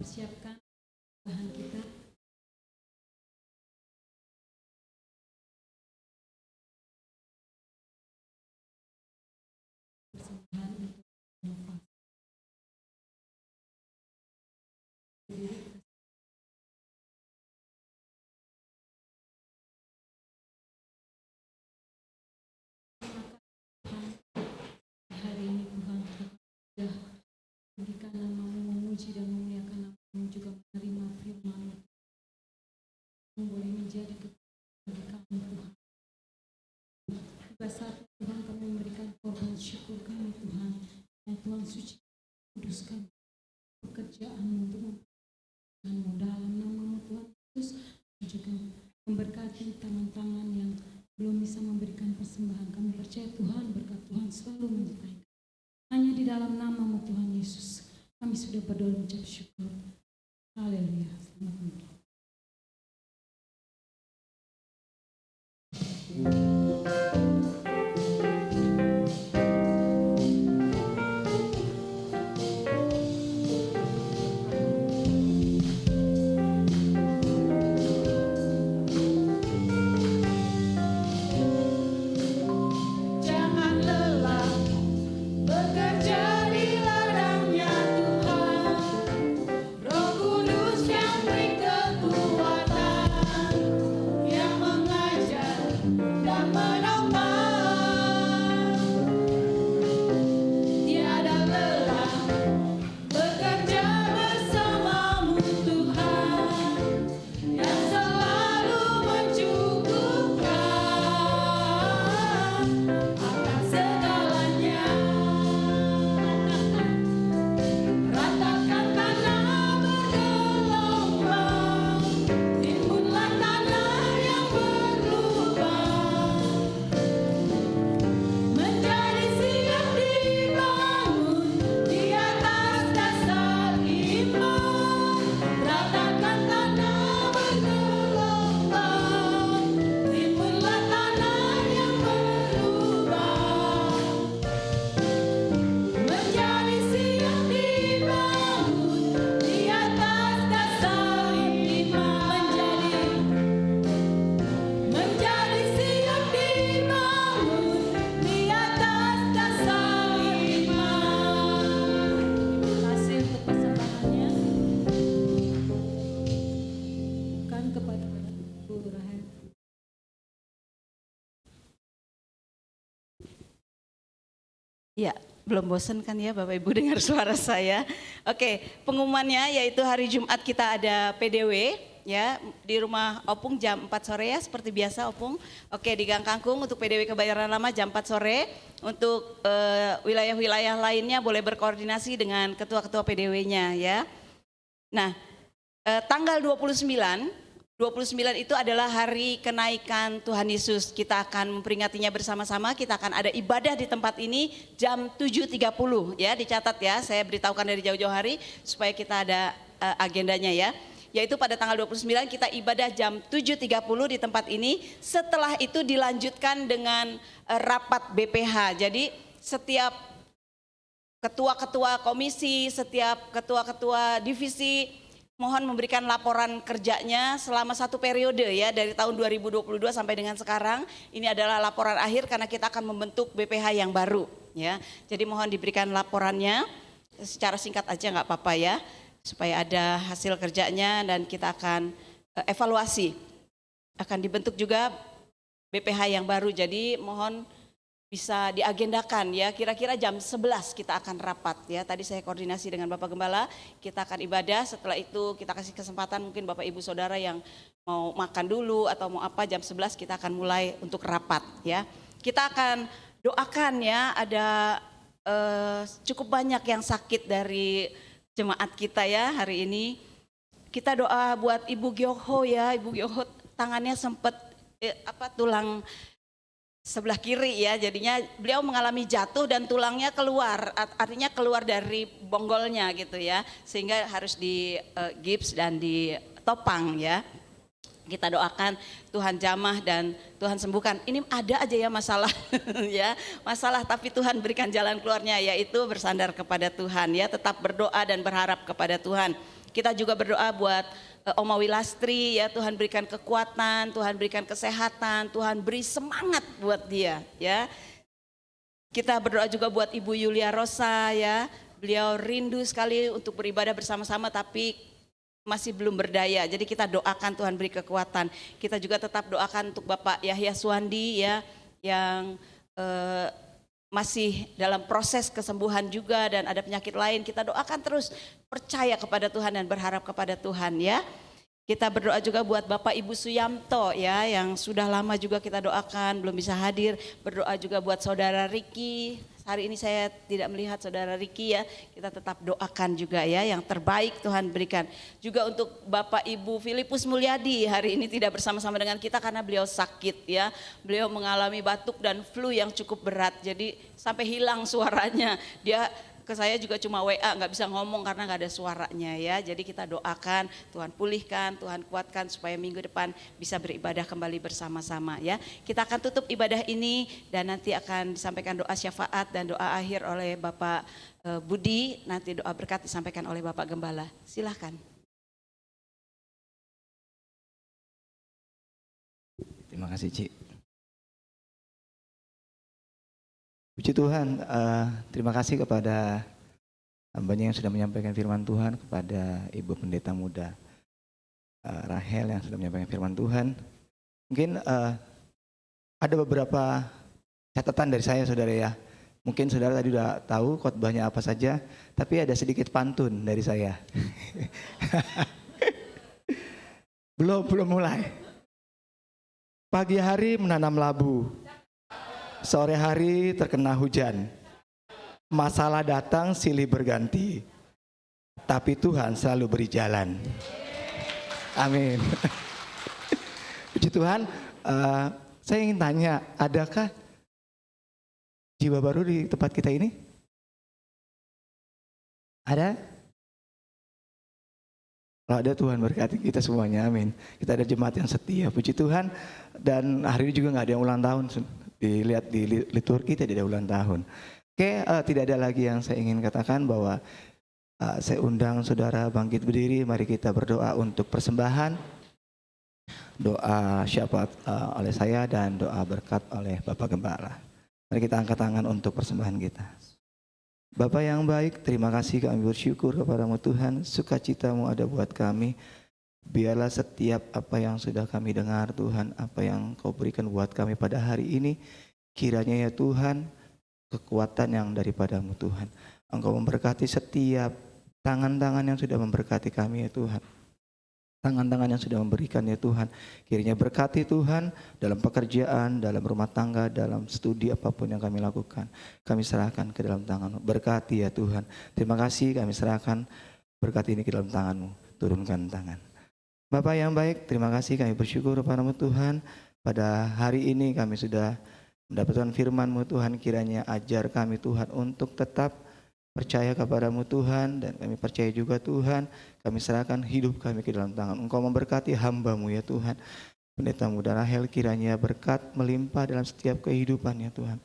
Persiapkan bahan kita. Hari ini Tuhan sudah berikan nama-Mu, memuji dan memuliakan nama-Mu, juga menerima firman-Mu. Boleh menjadi bagi kami Tuhan. Tiba saat Tuhan kami memberikan korban syukur kami Tuhan. Dan Tuhan suci kuduskan pekerjaan-Mu untuk memperbaiki dalam nama-Mu Tuhan Yesus. Juga memberkati tangan-tangan yang belum bisa memberikan persembahan. Kami percaya Tuhan, berkat Tuhan selalu menyertai. Hanya di dalam nama-Mu Tuhan Yesus kami sudah berdoa mengucap syukur. Haleluya. Selamat malam. Jangan lelah bekerja di ladangnya Tuhan. Roh Kudus yang beri kekuatan. Ya, belum bosan kan ya Bapak Ibu dengar suara saya? Oke, pengumumannya yaitu hari Jumat kita ada PDW ya di rumah Opung jam 4 sore ya seperti biasa Opung. Oke, di Gang Kangkung untuk PDW Kebayoran Lama jam 4 sore. Untuk wilayah-wilayah lainnya boleh berkoordinasi dengan ketua-ketua PDW-nya ya. Nah, tanggal 29 itu adalah hari kenaikan Tuhan Yesus. Kita akan memperingatinya bersama-sama. Kita akan ada ibadah di tempat ini jam 7.30 ya, dicatat ya. Saya beritahukan dari jauh-jauh hari supaya kita ada agendanya ya. Yaitu pada tanggal 29 kita ibadah jam 7.30 di tempat ini. Setelah itu dilanjutkan dengan rapat BPH. Jadi setiap ketua-ketua komisi, setiap ketua-ketua divisi mohon memberikan laporan kerjanya selama satu periode ya, dari tahun 2022 sampai dengan sekarang. Ini adalah laporan akhir karena kita akan membentuk BPH yang baru ya. Jadi mohon diberikan laporannya secara singkat aja nggak apa-apa ya, supaya ada hasil kerjanya dan kita akan evaluasi. Akan dibentuk juga BPH yang baru, jadi mohon bisa diagendakan ya, kira-kira jam 11 kita akan rapat ya. Tadi saya koordinasi dengan Bapak Gembala, kita akan ibadah, setelah itu kita kasih kesempatan mungkin Bapak Ibu Saudara yang mau makan dulu atau mau apa, jam 11 kita akan mulai untuk rapat ya. Kita akan doakan ya, ada cukup banyak yang sakit dari jemaat kita ya hari ini. Kita doa buat Ibu Gyoho ya, Ibu Gyoho tangannya sempat tulang sebelah kiri ya, jadinya beliau mengalami jatuh dan tulangnya keluar, artinya keluar dari bonggolnya gitu ya, sehingga harus di gips dan ditopang ya. Kita doakan Tuhan jamah dan Tuhan sembuhkan. Ini ada aja ya masalah ya, masalah tapi Tuhan berikan jalan keluarnya, yaitu bersandar kepada Tuhan ya, tetap berdoa dan berharap kepada Tuhan. Kita juga berdoa buat Oma Wilastri ya, Tuhan berikan kekuatan, Tuhan berikan kesehatan, Tuhan beri semangat buat dia ya. Kita berdoa juga buat Ibu Yulia Rosa ya, beliau rindu sekali untuk beribadah bersama-sama tapi masih belum berdaya. Jadi kita doakan Tuhan beri kekuatan. Kita juga tetap doakan untuk Bapak Yahya Suwandi ya, yang masih dalam proses kesembuhan juga dan ada penyakit lain. Kita doakan terus, percaya kepada Tuhan dan berharap kepada Tuhan ya. Kita berdoa juga buat Bapak Ibu Suyamto ya, yang sudah lama juga kita doakan belum bisa hadir. Berdoa juga buat Saudara Riki. Hari ini saya tidak melihat Saudara Riki ya. Kita tetap doakan juga ya, yang terbaik Tuhan berikan. Juga untuk Bapak Ibu Filipus Mulyadi, hari ini tidak bersama-sama dengan kita karena beliau sakit ya. Beliau mengalami batuk dan flu yang cukup berat, jadi sampai hilang suaranya. Dia ke saya juga cuma WA, nggak bisa ngomong karena nggak ada suaranya ya. Jadi kita doakan Tuhan pulihkan, Tuhan kuatkan supaya minggu depan bisa beribadah kembali bersama-sama ya. Kita akan tutup ibadah ini dan nanti akan disampaikan doa syafaat dan doa akhir oleh Bapak Budi. Nanti doa berkat disampaikan oleh Bapak Gembala. Silahkan. Terima kasih Ci. Puji Tuhan, terima kasih kepada hambanya yang sudah menyampaikan firman Tuhan, kepada Ibu Pendeta Muda Rahel yang sudah menyampaikan firman Tuhan. Mungkin ada beberapa catatan dari saya saudara ya. Mungkin saudara tadi udah tahu khotbahnya apa saja, tapi ada sedikit pantun dari saya. Belum mulai. Pagi hari menanam labu. Sore hari terkena hujan, masalah datang silih berganti, tapi Tuhan selalu beri jalan. Amin. Puji Tuhan, saya ingin tanya, adakah jiwa baru di tempat kita ini? Ada? Kalau ada, Tuhan berkati kita semuanya, amin. Kita ada jemaat yang setia, puji Tuhan. Dan hari ini juga gak ada yang ulang tahun. Dilihat di liturgi tidak ada ulang tahun. Oke, tidak ada lagi yang saya ingin katakan, bahwa saya undang saudara bangkit berdiri. Mari kita berdoa untuk persembahan, doa syafaat oleh saya dan doa berkat oleh Bapak Gembala. Mari kita angkat tangan untuk persembahan kita. Bapa yang baik, terima kasih, kami bersyukur kepadamu Tuhan. Sukacitamu ada buat kami. Biarlah setiap apa yang sudah kami dengar Tuhan, apa yang Kau berikan buat kami pada hari ini, kiranya ya Tuhan, kekuatan yang daripadamu Tuhan. Engkau memberkati setiap tangan-tangan yang sudah memberkati kami ya Tuhan. Tangan-tangan yang sudah memberikan ya Tuhan. Kiranya berkati Tuhan dalam pekerjaan, dalam rumah tangga, dalam studi apapun yang kami lakukan. Kami serahkan ke dalam tangan-Mu. Berkati ya Tuhan. Terima kasih kami serahkan berkat ini ke dalam tangan-Mu. Turunkan tangan. Bapak yang baik, terima kasih kami bersyukur kepada-Mu Tuhan. Pada hari ini kami sudah mendapatkan firman-Mu Tuhan. Kiranya ajar kami Tuhan untuk tetap percaya kepadamu Tuhan, dan kami percaya juga Tuhan, kami serahkan hidup kami ke dalam tangan. Engkau memberkati hamba-Mu ya Tuhan. Pendeta Muda Rahel, kiranya berkat melimpah dalam setiap kehidupannya Tuhan.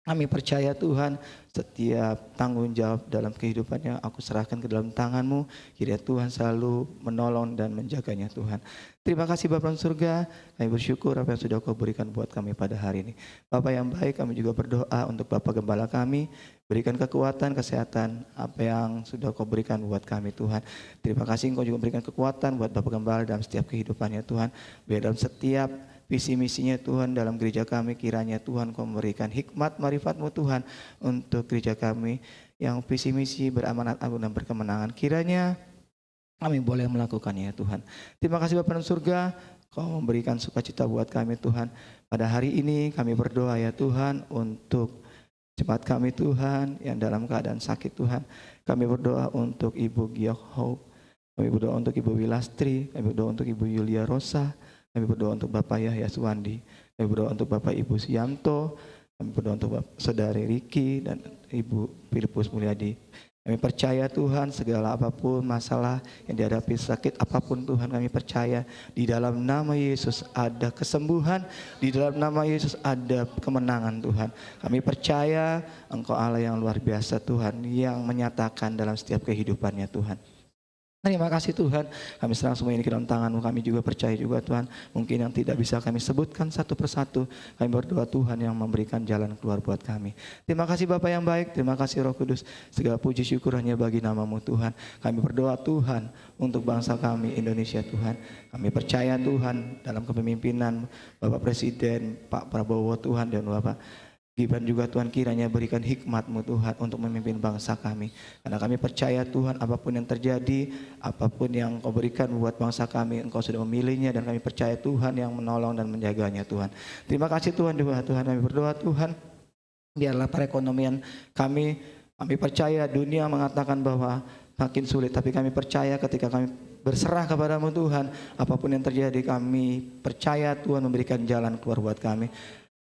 Kami percaya Tuhan, setiap tanggung jawab dalam kehidupannya aku serahkan ke dalam tangan-Mu. Kiranya Tuhan selalu menolong dan menjaganya Tuhan. Terima kasih Bapa di surga, kami bersyukur apa yang sudah Kau berikan buat kami pada hari ini. Bapak yang baik, kami juga berdoa untuk Bapak Gembala kami. Berikan kekuatan, kesehatan, apa yang sudah Kau berikan buat kami Tuhan. Terima kasih Engkau juga berikan kekuatan buat Bapak Gembala dalam setiap kehidupannya Tuhan. Biar dalam setiap visi misinya Tuhan dalam gereja kami, kiranya Tuhan Kau memberikan hikmat marifat-Mu Tuhan untuk gereja kami yang visi misi beramanat agung dan berkemenangan. Kiranya kami boleh melakukannya ya Tuhan. Terima kasih Bapa di surga, Kau memberikan sukacita buat kami Tuhan. Pada hari ini kami berdoa ya Tuhan untuk jemaat kami Tuhan yang dalam keadaan sakit Tuhan. Kami berdoa untuk Ibu Giok Hope, kami berdoa untuk Ibu Wilastri, kami berdoa untuk Ibu Yulia Rosa, kami berdoa untuk Bapak Yahya Suwandi, kami berdoa untuk Bapak Ibu Sianto, kami berdoa untuk Saudari Riki dan Ibu Filipus Mulyadi. Kami percaya Tuhan segala apapun masalah yang dihadapi, sakit apapun Tuhan, kami percaya di dalam nama Yesus ada kesembuhan, di dalam nama Yesus ada kemenangan Tuhan. Kami percaya Engkau Allah yang luar biasa Tuhan, yang menyatakan dalam setiap kehidupannya Tuhan. Terima kasih Tuhan, kami serang semua ini ke dalam tangan-Mu. Kami juga percaya juga Tuhan, mungkin yang tidak bisa kami sebutkan satu persatu, kami berdoa Tuhan yang memberikan jalan keluar buat kami. Terima kasih Bapa yang baik, terima kasih Roh Kudus, segala puji syukur hanya bagi nama-Mu Tuhan. Kami berdoa Tuhan untuk bangsa kami Indonesia Tuhan. Kami percaya Tuhan dalam kepemimpinan Bapak Presiden, Pak Prabowo Tuhan, dan Bapak Gibran juga Tuhan, kiranya berikan hikmat-Mu Tuhan untuk memimpin bangsa kami. Karena kami percaya Tuhan apapun yang terjadi, apapun yang Kau berikan buat bangsa kami, Engkau sudah memilihnya, dan kami percaya Tuhan yang menolong dan menjaganya Tuhan. Terima kasih Tuhan juga Tuhan, kami berdoa Tuhan, biarlah perekonomian kami percaya dunia mengatakan bahwa makin sulit, tapi kami percaya ketika kami berserah kepadamu Tuhan, apapun yang terjadi kami percaya Tuhan memberikan jalan keluar buat kami.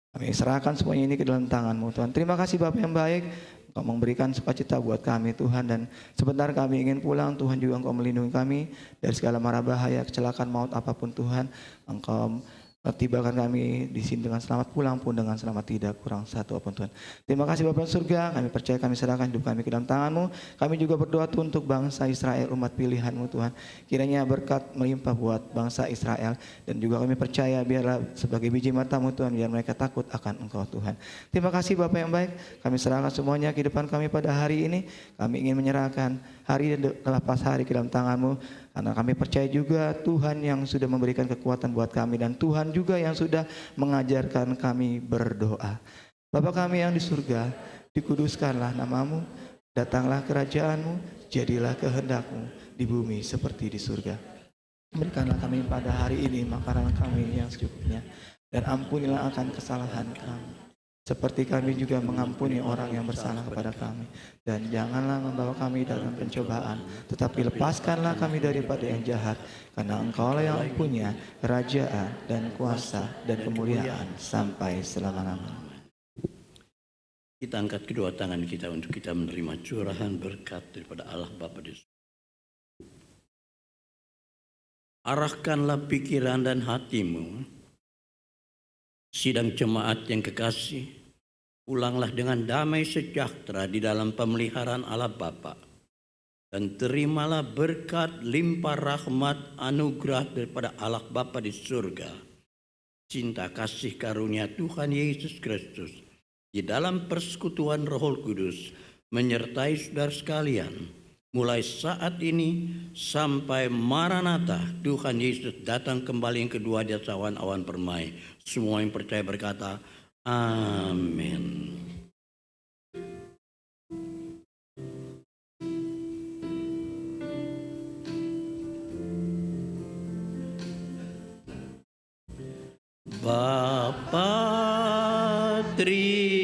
Kami serahkan semuanya ini ke dalam tangan-Mu Tuhan. Terima kasih Bapak yang baik, Engkau memberikan sukacita buat kami Tuhan, dan sebentar kami ingin pulang Tuhan juga Engkau melindungi kami dari segala mara bahaya, kecelakaan maut apapun Tuhan. Engkau tibakan kami di sini dengan selamat, pulang pun dengan selamat, tidak kurang satu apapun Tuhan. Terima kasih Bapa di surga, kami percaya kami serahkan hidup kami ke dalam tangan-Mu. Kami juga berdoa Tuhan untuk bangsa Israel, umat pilihan-Mu Tuhan. Kiranya berkat melimpah buat bangsa Israel, dan juga kami percaya biarlah sebagai biji mata-Mu Tuhan, biar mereka takut akan Engkau Tuhan. Terima kasih Bapa yang baik, kami serahkan semuanya kehidupan kami pada hari ini. Kami ingin menyerahkan hari lepas hari ke dalam tangan-Mu, karena kami percaya juga Tuhan yang sudah memberikan kekuatan buat kami, dan Tuhan juga yang sudah mengajarkan kami berdoa. Bapa kami yang di surga, dikuduskanlah nama-Mu, datanglah kerajaan-Mu, jadilah kehendak-Mu di bumi seperti di surga. Berikanlah kami pada hari ini makanan kami yang secukupnya, dan ampunilah akan kesalahan kami, seperti kami juga mengampuni orang yang bersalah kepada kami. Dan janganlah membawa kami dalam pencobaan, tetapi lepaskanlah kami daripada yang jahat. Karena Engkaulah yang punya kerajaan dan kuasa dan kemuliaan sampai selama-lamanya. Kita angkat kedua tangan kita untuk kita menerima curahan berkat daripada Allah Bapa di surga. Arahkanlah pikiran dan hatimu, sidang jemaat yang kekasih. Pulanglah dengan damai sejahtera di dalam pemeliharaan Allah Bapa, dan terimalah berkat limpah rahmat anugerah daripada Allah Bapa di surga, cinta kasih karunia Tuhan Yesus Kristus di dalam persekutuan Roh Kudus menyertai saudara sekalian mulai saat ini sampai Maranatha, Tuhan Yesus datang kembali yang kedua di atas awan-awan permai. Semua yang percaya berkata, Amin. Bapa, terima